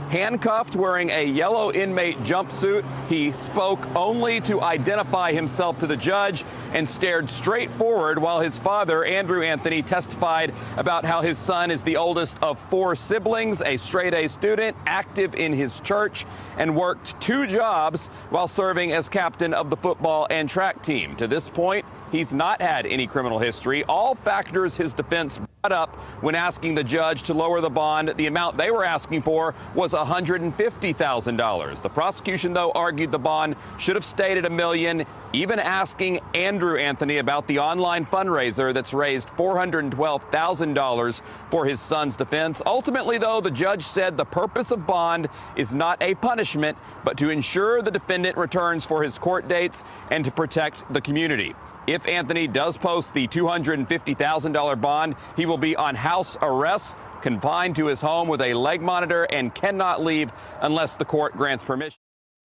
Handcuffed, wearing a yellow inmate jumpsuit, he spoke only to identify himself to the judge and stared straight forward while his father, Andrew Anthony, testified about how his son is the oldest of 4 siblings, a straight-A student, active in his church, and worked 2 jobs while serving as captain of the football and track team. To this point, he's not had any criminal history, all factors his defense brought up when asking the judge to lower the bond. The amount they were asking for was $150,000. The prosecution, though, argued the bond should have stayed at $1 million, even asking Andrew Anthony about the online fundraiser that's raised $412,000 for his son's defense. Ultimately, though, the judge said the purpose of bond is not a punishment, but to ensure the defendant returns for his court dates and to protect the community. If Anthony does post the $250,000 bond, he will be on house arrest, confined to his home with a leg monitor, and cannot leave unless the court grants permission.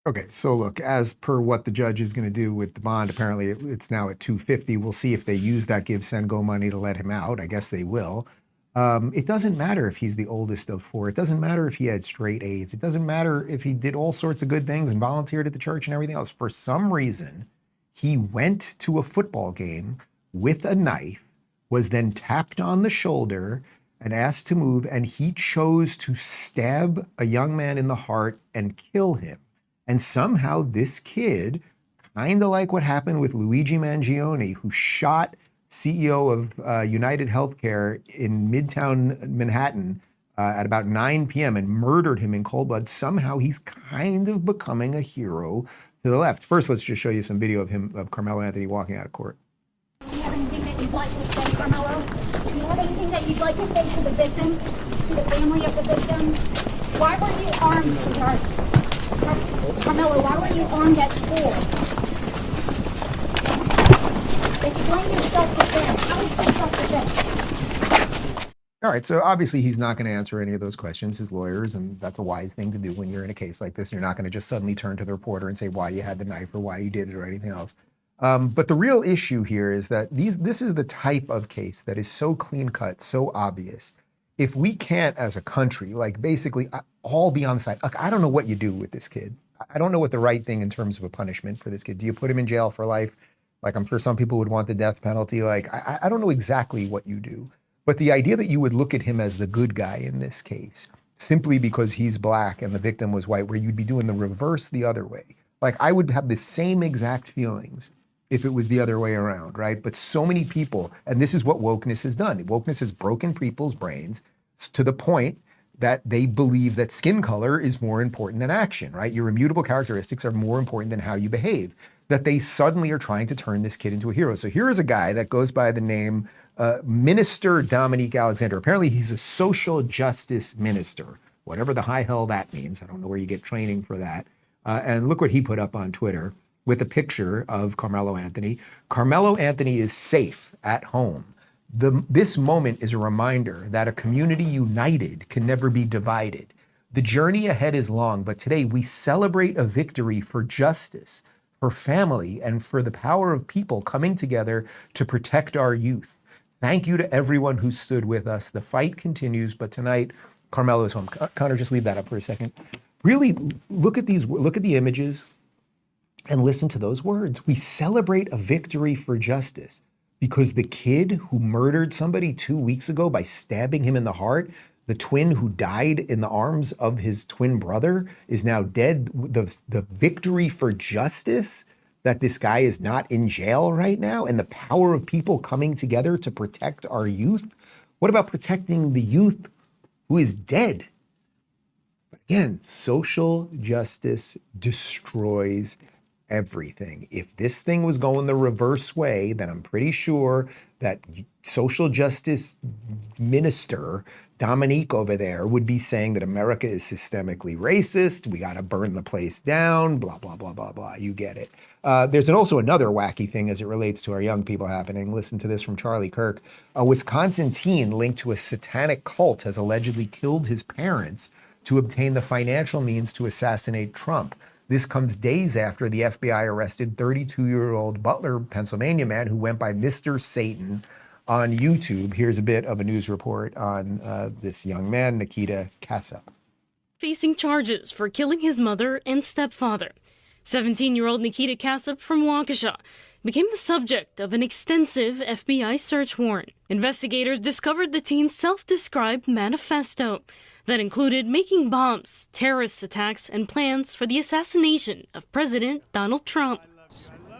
Okay, so look, as per what the judge is going to do with the bond, apparently it's now at $250. We'll see if they use that give, send, go money to let him out. I guess they will. It doesn't matter if he's the oldest of 4. It doesn't matter if he had straight A's. It doesn't matter if he did all sorts of good things and volunteered at the church and everything else. For some reason, he went to a football game with a knife, was then tapped on the shoulder and asked to move, and he chose to stab a young man in the heart and kill him. And somehow this kid, kind of like what happened with Luigi Mangione, who shot CEO of United Healthcare in Midtown Manhattan at about 9 p.m. and murdered him in cold blood, somehow he's kind of becoming a hero to the left. First, let's just show you some video of Karmelo Anthony walking out of court. Do you have anything that you'd like to say, Karmelo? Do you have anything that you'd like to say to the victim, to the family of the victim? Why were you armed, sweetheart? Karmelo, why were you armed at school? Explain your self-defense. How is this self-defense? All right, so obviously he's not going to answer any of those questions, his lawyers, and that's a wise thing to do when you're in a case like this. You're not going to just suddenly turn to the reporter and say why you had the knife or why you did it or anything else. But the real issue here is that this is the type of case that is so clean-cut, so obvious. If we can't, as a country, like basically all be on the side, like I don't know what you do with this kid. I don't know what the right thing in terms of a punishment for this kid. Do you put him in jail for life? Like I'm sure some people would want the death penalty. Like I don't know exactly what you do. But the idea that you would look at him as the good guy in this case, simply because he's black and the victim was white, where you'd be doing the reverse the other way. Like, I would have the same exact feelings if it was the other way around, right? But so many people, and this is what wokeness has done. Wokeness has broken people's brains to the point that they believe that skin color is more important than action, right? Your immutable characteristics are more important than how you behave. That they suddenly are trying to turn this kid into a hero. So here is a guy that goes by the name Minister Dominique Alexander. Apparently he's a social justice minister, whatever the high hell that means. I don't know where you get training for that. And look what he put up on Twitter with a picture of Karmelo Anthony. Karmelo Anthony is safe at home. This moment is a reminder that a community united can never be divided. The journey ahead is long, but today we celebrate a victory for justice, for family, and for the power of people coming together to protect our youth. Thank you to everyone who stood with us. The fight continues, but tonight, Karmelo is home. Connor, just leave that up for a second. Really look at the images and listen to those words. We celebrate a victory for justice because the kid who murdered somebody 2 weeks ago by stabbing him in the heart, the twin who died in the arms of his twin brother, is now dead. The victory for justice, that this guy is not in jail right now, and the power of people coming together to protect our youth. What about protecting the youth who is dead? But again, social justice destroys everything. If this thing was going the reverse way, then I'm pretty sure that social justice minister Dominique over there would be saying that America is systemically racist. We got to burn the place down, blah, blah, blah, blah, blah. You get it. There's also another wacky thing as it relates to our young people happening. Listen to this from Charlie Kirk. A Wisconsin teen linked to a satanic cult has allegedly killed his parents to obtain the financial means to assassinate Trump. This comes days after the FBI arrested 32-year-old Butler, Pennsylvania man who went by Mr. Satan on YouTube. Here's a bit of a news report on this young man, Nikita Kassup. Facing charges for killing his mother and stepfather, 17-year-old Nikita Kassup from Waukesha became the subject of an extensive FBI search warrant. Investigators discovered the teen's self-described manifesto that included making bombs, terrorist attacks, and plans for the assassination of President Donald Trump.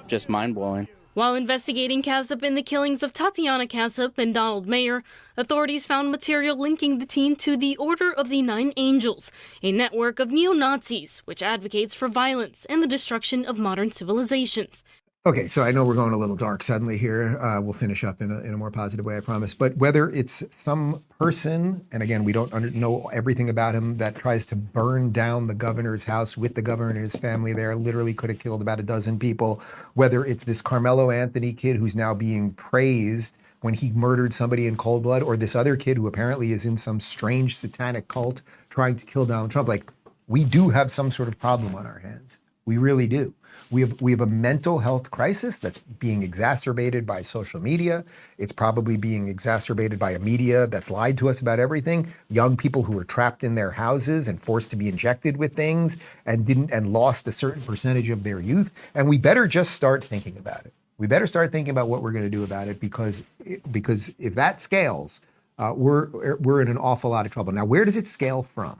Just mind-blowing. While investigating Kassup in the killings of Tatiana Kassup and Donald Mayer, authorities found material linking the teen to the Order of the Nine Angels, a network of neo-Nazis which advocates for violence and the destruction of modern civilizations. Okay, so I know we're going a little dark suddenly here. We'll finish up in a more positive way, I promise. But whether it's some person, and again, we don't know everything about him, that tries to burn down the governor's house with the governor and his family there, literally could have killed about a dozen people. Whether it's this Karmelo Anthony kid who's now being praised when he murdered somebody in cold blood, or this other kid who apparently is in some strange satanic cult trying to kill Donald Trump. Like, we do have some sort of problem on our hands. We really do. We have a mental health crisis that's being exacerbated by social media. It's probably being exacerbated by a media that's lied to us about everything. Young people who are trapped in their houses and forced to be injected with things and lost a certain percentage of their youth. And we better just start thinking about it. We better start thinking about what we're going to do about it, because if that scales, we're in an awful lot of trouble. Now, where does it scale from?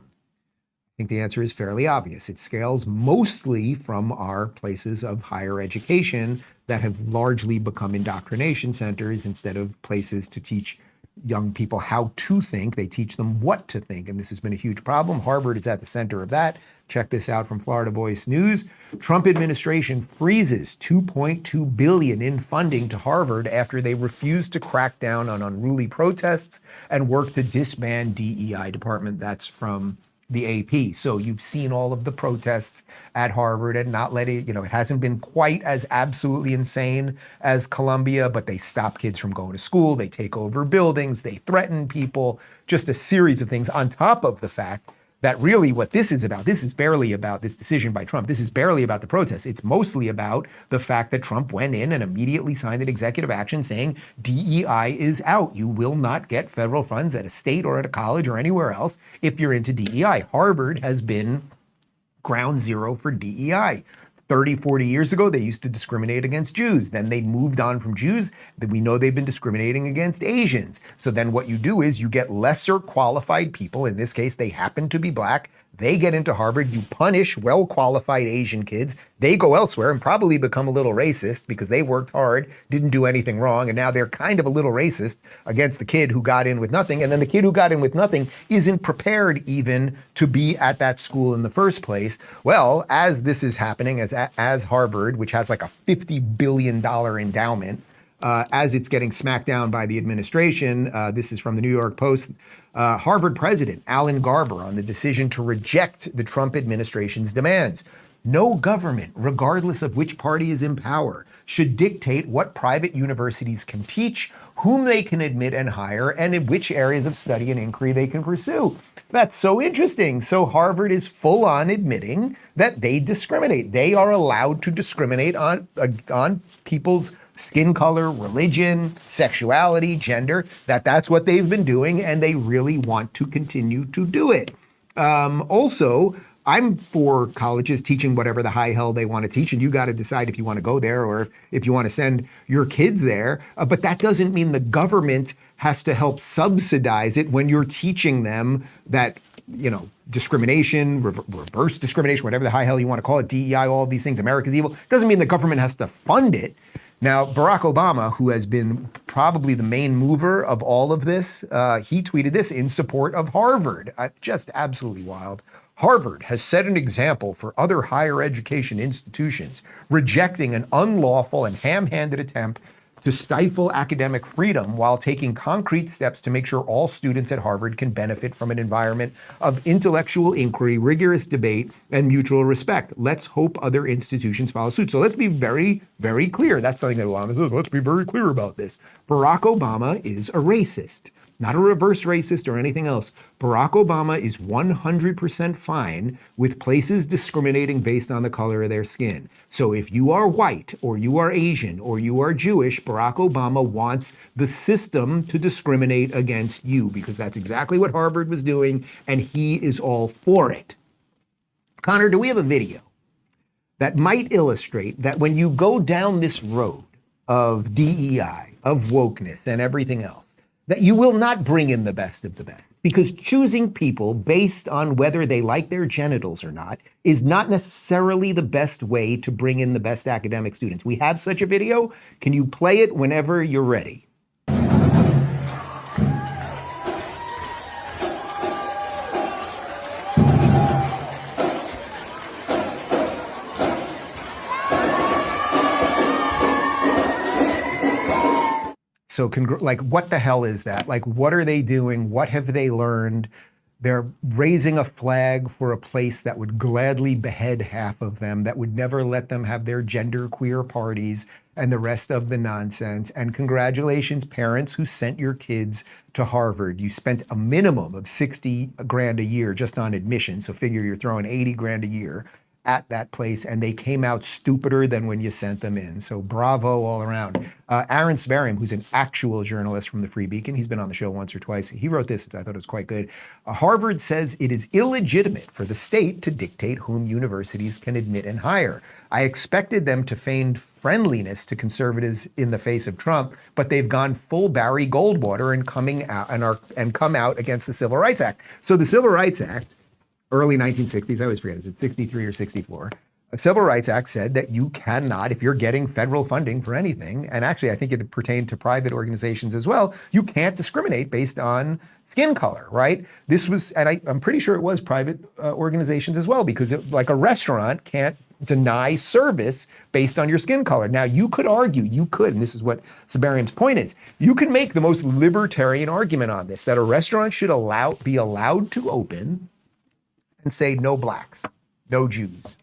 I think the answer is fairly obvious. It scales mostly from our places of higher education that have largely become indoctrination centers instead of places to teach young people how to think. They teach them what to think, and this has been a huge problem. Harvard is at the center of that. Check this out from Florida Voice News. Trump administration freezes $2.2 billion in funding to Harvard after they refused to crack down on unruly protests and work to disband DEI department. That's from the AP. So you've seen all of the protests at Harvard and not let it, it hasn't been quite as absolutely insane as Columbia, but they stop kids from going to school. They take over buildings. They threaten people, just a series of things on top of the fact that really what this is barely about this decision by Trump. This is barely about the protests. It's mostly about the fact that Trump went in and immediately signed an executive action saying DEI is out. You will not get federal funds at a state or at a college or anywhere else if you're into DEI. Harvard has been ground zero for DEI. 30, 40 years ago, they used to discriminate against Jews. Then they moved on from Jews. Then we know they've been discriminating against Asians. So then what you do is you get lesser qualified people. In this case, they happen to be black. They get into Harvard. You punish well-qualified Asian kids. They go elsewhere and probably become a little racist because they worked hard, didn't do anything wrong, and now they're kind of a little racist against the kid who got in with nothing. And then the kid who got in with nothing isn't prepared even to be at that school in the first place. Well, as this is happening, as Harvard, which has like a $50 billion endowment, as it's getting smacked down by the administration, this is from the New York Post, Harvard president Alan Garber on the decision to reject the Trump administration's demands. No government, regardless of which party is in power, should dictate what private universities can teach, whom they can admit and hire, and in which areas of study and inquiry they can pursue. That's so interesting. So Harvard is full on admitting that they discriminate. They are allowed to discriminate on people's skin color, religion, sexuality, gender, that's what they've been doing, and they really want to continue to do it. Also, I'm for colleges teaching whatever the high hell they want to teach, and you got to decide if you want to go there or if you want to send your kids there. But that doesn't mean the government has to help subsidize it when you're teaching them that, discrimination, reverse discrimination, whatever the high hell you want to call it, DEI, all of these things, America's evil. Doesn't mean the government has to fund it. Now, Barack Obama, who has been probably the main mover of all of this, he tweeted this in support of Harvard. Just absolutely wild. Harvard has set an example for other higher education institutions, rejecting an unlawful and ham-handed attempt to stifle academic freedom while taking concrete steps to make sure all students at Harvard can benefit from an environment of intellectual inquiry, rigorous debate, and mutual respect. Let's hope other institutions follow suit. So let's be very, very clear. That's something that Obama says. Let's be very clear about this. Barack Obama is a racist. Not a reverse racist or anything else. Barack Obama is 100% fine with places discriminating based on the color of their skin. So if you are white or you are Asian or you are Jewish, Barack Obama wants the system to discriminate against you because that's exactly what Harvard was doing, and he is all for it. Connor, do we have a video that might illustrate that when you go down this road of DEI, of wokeness, and everything else, that you will not bring in the best of the best? Because choosing people based on whether they like their genitals or not is not necessarily the best way to bring in the best academic students. We have such a video. Can you play it whenever you're ready? So what the hell is that? Like, what are they doing? What have they learned? They're raising a flag for a place that would gladly behead half of them, that would never let them have their genderqueer parties and the rest of the nonsense. And congratulations, parents who sent your kids to Harvard. You spent a minimum of 60 grand a year just on admission. So figure you're throwing 80 grand a year at that place, and they came out stupider than when you sent them in. So bravo all around. Aaron Sverium, who's an actual journalist from the Free Beacon, he's been on the show once or twice. He wrote this, I thought it was quite good. Harvard says it is illegitimate for the state to dictate whom universities can admit and hire. I expected them to feign friendliness to conservatives in the face of Trump, but they've gone full Barry Goldwater and come out against the Civil Rights Act. So the Civil Rights Act, early 1960s, I always forget, is it 63 or 64? The Civil Rights Act said that you cannot, if you're getting federal funding for anything, and actually I think it pertained to private organizations as well, you can't discriminate based on skin color, right? This was, and I'm pretty sure it was private organizations as well, because like a restaurant can't deny service based on your skin color. Now, you could argue, and this is what Sverium's point is, you can make the most libertarian argument on this, that a restaurant should be allowed to open and say no blacks, no Jews,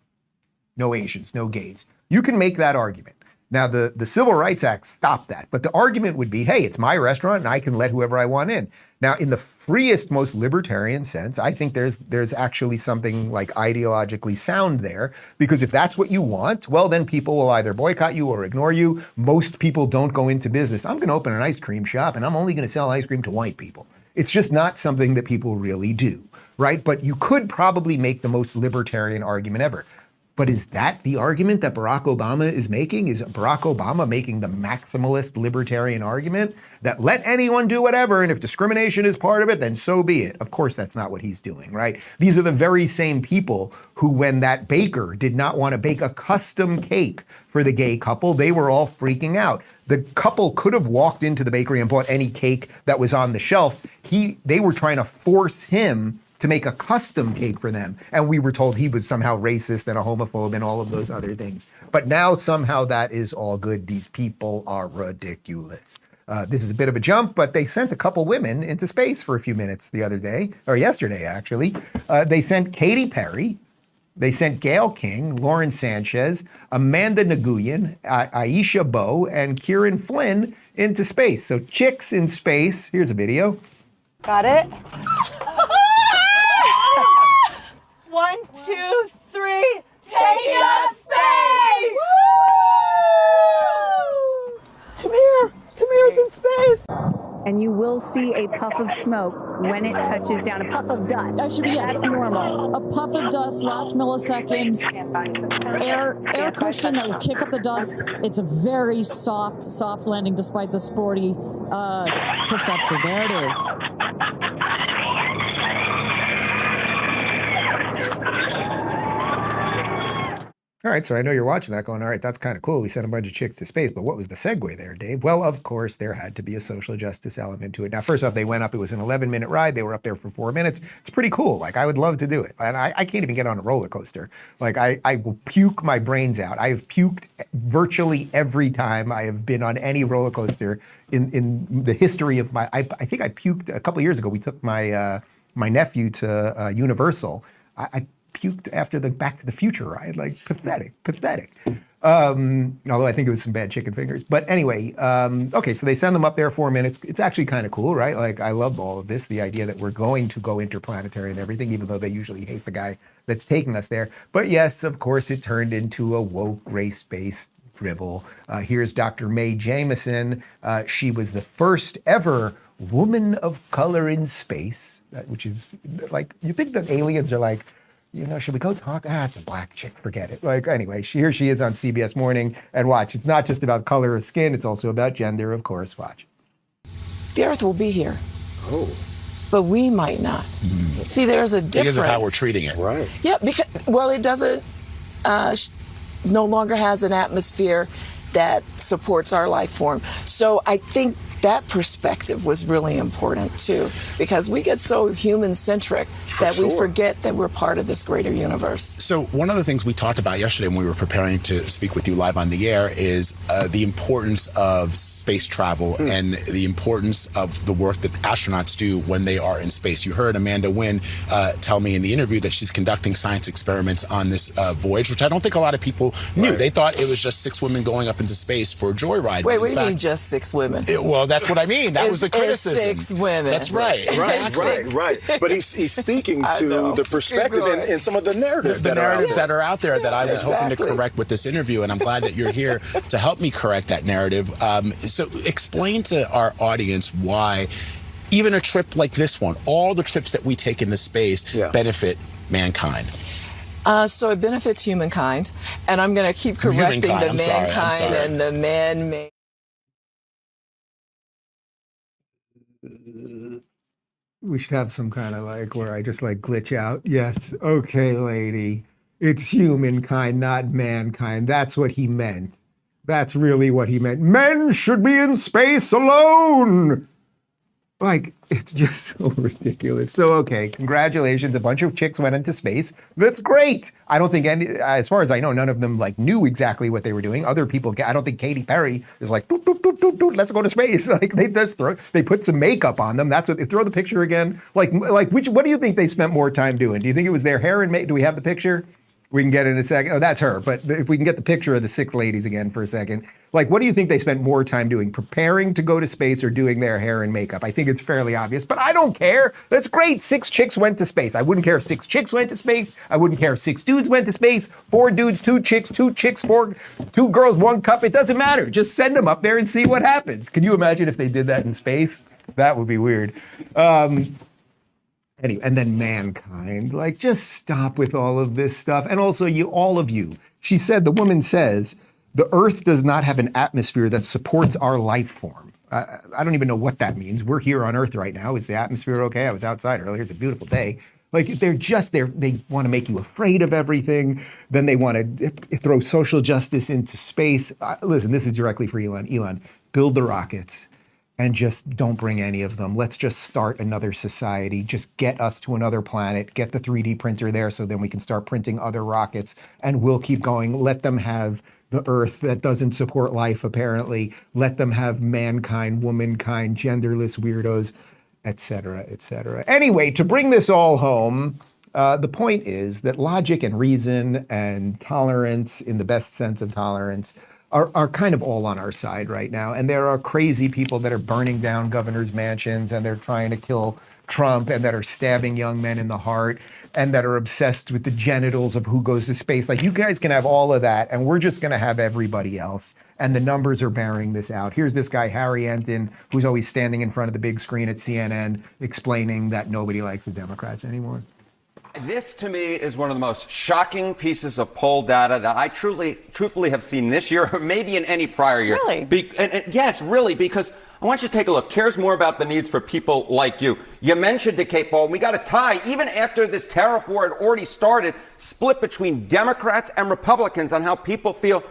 no Asians, no gays. You can make that argument. Now, the Civil Rights Act stopped that, but the argument would be, hey, it's my restaurant and I can let whoever I want in. Now, in the freest, most libertarian sense, I think there's actually something like ideologically sound there, because if that's what you want, well, then people will either boycott you or ignore you. Most people don't go into business. I'm going to open an ice cream shop and I'm only going to sell ice cream to white people. It's just not something that people really do, right? But you could probably make the most libertarian argument ever. But is that the argument that Barack Obama is making? Is Barack Obama making the maximalist libertarian argument that let anyone do whatever, and if discrimination is part of it, then so be it? Of course, that's not what he's doing, right? These are the very same people who, when that baker did not want to bake a custom cake for the gay couple, they were all freaking out. The couple could have walked into the bakery and bought any cake that was on the shelf. They were trying to force him to make a custom cake for them. And we were told he was somehow racist and a homophobe and all of those other things. But now somehow that is all good. These people are ridiculous. This is a bit of a jump, but they sent a couple women into space for a few minutes the other day, or yesterday actually. They sent Katy Perry, they sent Gayle King, Lauren Sanchez, Amanda Nguyen, Aisha Bowe, and Kieran Flynn into space. So chicks in space. Here's a video. Got it? 1, 2, 3, taking up space! Tamir's in space! And you will see a puff of smoke when it touches down, a puff of dust. Actually, yes. That's normal. A puff of dust, last milliseconds, air cushion that will kick up the dust. It's a very soft landing despite the sporty perception. There it is. All right, so I know you're watching that going, all right, that's kind of cool. We sent a bunch of chicks to space, but what was the segue there, Dave? Well, of course, there had to be a social justice element to it. Now, first off, they went up. It was an 11-minute ride. They were up there for 4 minutes. It's pretty cool. Like, I would love to do it. And I can't even get on a roller coaster. Like, I will puke my brains out. I have puked virtually every time I have been on any roller coaster in the history of my, I think I puked a couple of years ago. We took my nephew to Universal. I puked after the Back to the Future ride. Like, pathetic. Although I think it was some bad chicken fingers. But anyway, okay, so they send them up there 4 minutes. It's actually kind of cool, right? Like, I love all of this, the idea that we're going to go interplanetary and everything, even though they usually hate the guy that's taking us there. But yes, of course, it turned into a woke race-based dribble. Here's Dr. Mae Jemison. She was the first ever woman of color in space, which is like, you think that aliens are like, you know, should we go talk? It's a black chick, forget it. Like, anyway, here she is on CBS Morning, and watch, it's not just about color of skin, it's also about gender, of course, watch. The Earth will be here. Oh. But we might not. Mm-hmm. See, there's a difference. Because of how we're treating it. Right. Yeah, because, well, it doesn't, no longer has an atmosphere that supports our life form. So I think that perspective was really important too, because we get so human-centric that we forget that we're part of this greater universe. So one of the things we talked about yesterday when we were preparing to speak with you live on the air is the importance of space travel and the importance of the work that astronauts do when they are in space. You heard Amanda Nguyen tell me in the interview that she's conducting science experiments on this voyage, which I don't think a lot of people knew. Right. They thought it was just 6 women going up into space for a joyride. Wait, what do you mean just 6 women? Well, that's what I mean. That was the criticism. 6 women. That's right. Right. But he's speaking to the perspective and some of the narratives that are out there that I was hoping to correct with this interview, and I'm glad that you're here to help me correct that narrative. So explain to our audience why even a trip like this one, all the trips that we take into space benefit mankind. So it benefits humankind, and I'm going to keep correcting the mankind and the man-made. We should have some kind of like where I just like glitch out. Yes, okay, lady. It's humankind, not mankind. That's what he meant. That's really what he meant. Men should be in space alone. Like, it's just so ridiculous. So, okay, congratulations. A bunch of chicks went into space. That's great. I don't think any, as far as I know, none of them like knew exactly what they were doing. Other people, I don't think Katy Perry is like, doot, doot, doot, doot, doot, let's go to space. Like they just they put some makeup on them. That's what they throw the picture again. Like what do you think they spent more time doing? Do you think it was their hair and makeup? Do we have the picture? We can get it in a second. Oh, that's her. But if we can get the picture of the 6 ladies again for a second. Like, what do you think they spent more time doing? Preparing to go to space or doing their hair and makeup? I think it's fairly obvious, but I don't care. That's great. 6 chicks went to space. I wouldn't care if 6 chicks went to space. I wouldn't care if 6 dudes went to space. 4 dudes, 2 chicks, 2 chicks, 4, 2 girls, 1 cup. It doesn't matter. Just send them up there and see what happens. Can you imagine if they did that in space? That would be weird. Anyway, and then mankind. Like, just stop with all of this stuff. And also, all of you. She said, the woman says, the Earth does not have an atmosphere that supports our life form. I don't even know what that means. We're here on Earth right now. Is the atmosphere okay? I was outside earlier. It's a beautiful day. Like, they want to make you afraid of everything. Then they want to throw social justice into space. Listen, this is directly for Elon. Elon, build the rockets and just don't bring any of them. Let's just start another society. Just get us to another planet. Get the 3D printer there so then we can start printing other rockets and we'll keep going. Let them have the Earth that doesn't support life, apparently. Let them have mankind, womankind, genderless weirdos, et cetera, et cetera. Anyway, to bring this all home, the point is that logic and reason and tolerance, in the best sense of tolerance, are kind of all on our side right now. And there are crazy people that are burning down governors' mansions and they're trying to kill Trump and that are stabbing young men in the heart and that are obsessed with the genitals of who goes to space. Like, you guys can have all of that and we're just gonna have everybody else. And the numbers are bearing this out. Here's this guy, Harry Enton, who's always standing in front of the big screen at CNN explaining that nobody likes the Democrats anymore. This, to me, is one of the most shocking pieces of poll data that I truthfully have seen this year, or maybe in any prior year. Really? Yes, really, because I want you to take a look. Cares more about the needs for people like you. You mentioned it, Kate Paul. We got a tie, even after this tariff war had already started, split between Democrats and Republicans on how people feel.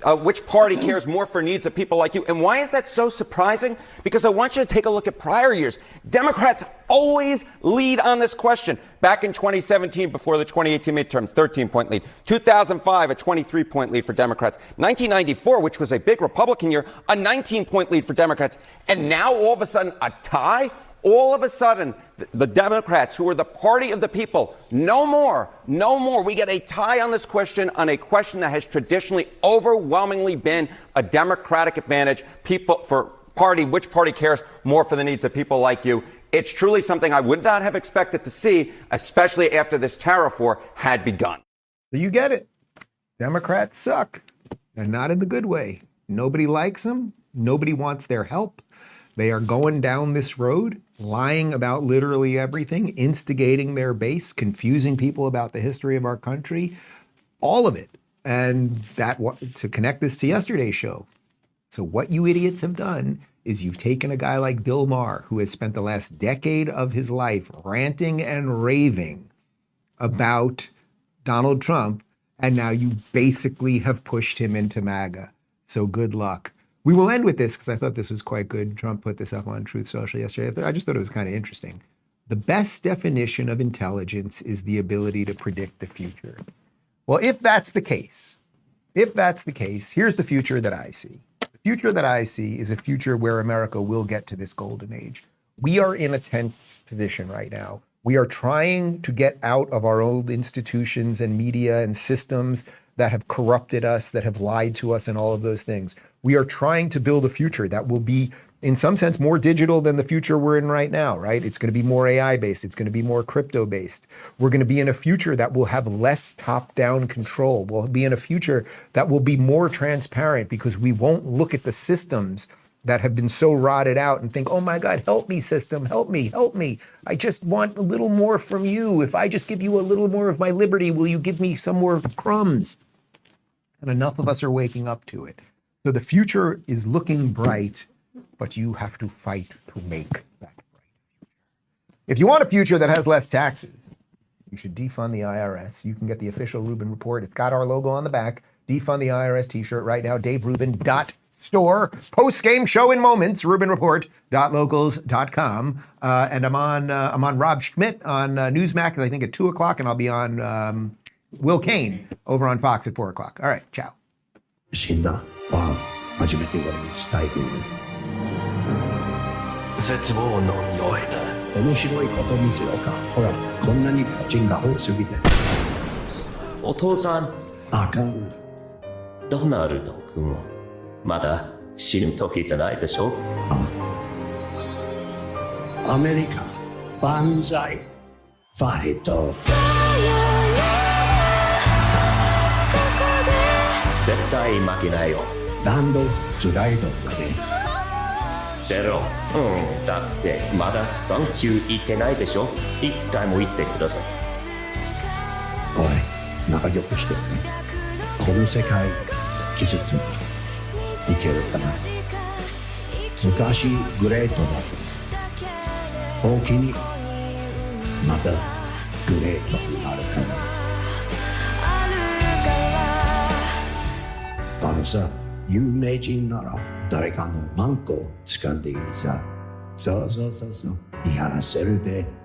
Which party cares more for needs of people like you? And why is that so surprising? Because I want you to take a look at prior years. Democrats always lead on this question. Back in 2017, before the 2018 midterms, 13-point lead. 2005, a 23-point lead for Democrats. 1994, which was a big Republican year, a 19-point lead for Democrats. And now, all of a sudden, a tie? All of a sudden, the Democrats, who are the party of the people, no more. We get a tie on this question, on a question that has traditionally overwhelmingly been a Democratic advantage. Which party cares more for the needs of people like you? It's truly something I would not have expected to see, especially after this tariff war had begun. So you get it. Democrats suck. They're not in the good way. Nobody likes them. Nobody wants their help. They are going down this road, lying about literally everything, instigating their base, confusing people about the history of our country, all of it. And to connect this to yesterday's show. So what you idiots have done is you've taken a guy like Bill Maher, who has spent the last decade of his life ranting and raving about Donald Trump, and now you basically have pushed him into MAGA. So good luck. We will end with this because I thought this was quite good. Trump put this up on Truth Social yesterday. I just thought it was kind of interesting. The best definition of intelligence is the ability to predict the future. Well, if that's the case, here's the future that I see. The future that I see is a future where America will get to this golden age. We are in a tense position right now. We are trying to get out of our old institutions and media and systems that have corrupted us, that have lied to us, and all of those things. We are trying to build a future that will be, in some sense, more digital than the future we're in right now, right? It's going to be more AI-based. It's going to be more crypto-based. We're going to be in a future that will have less top-down control. We'll be in a future that will be more transparent because we won't look at the systems that have been so rotted out and think, oh my God, help me, system, help me. I just want a little more from you. If I just give you a little more of my liberty, will you give me some more crumbs? And enough of us are waking up to it. So the future is looking bright, but you have to fight to make that bright future. If you want a future that has less taxes, you should defund the IRS. You can get the official Rubin Report. It's got our logo on the back. Defund the IRS t-shirt right now, daverubin.store. Post-game show in moments, rubinreport.locals.com. And I'm on Rob Schmidt on Newsmax, I think at 2 o'clock, and I'll be on Will Kane over on Fox at 4 o'clock. All right, ciao. 死んだは初めて俺に伝えている。絶望の匂いだ。面白いこと見せようか。ほら、こんなにガチンが多すぎて。お父さん。あかん。ドナルド君はまだ死ぬ時じゃないでしょ。アメリカ万歳。ファイト。絶対負けないよ。ランド・トゥ・ライドまで。ってろ。だってまだサンキュー言ってないでしょ。一回も言ってください。おい、仲良くしてね。この世界、季節にいけるかな。昔グレートだった。大きにまたグレートになるかな。あのさ、有名人なら誰かのマンコ掴んでいいさ。そう。見放せるで。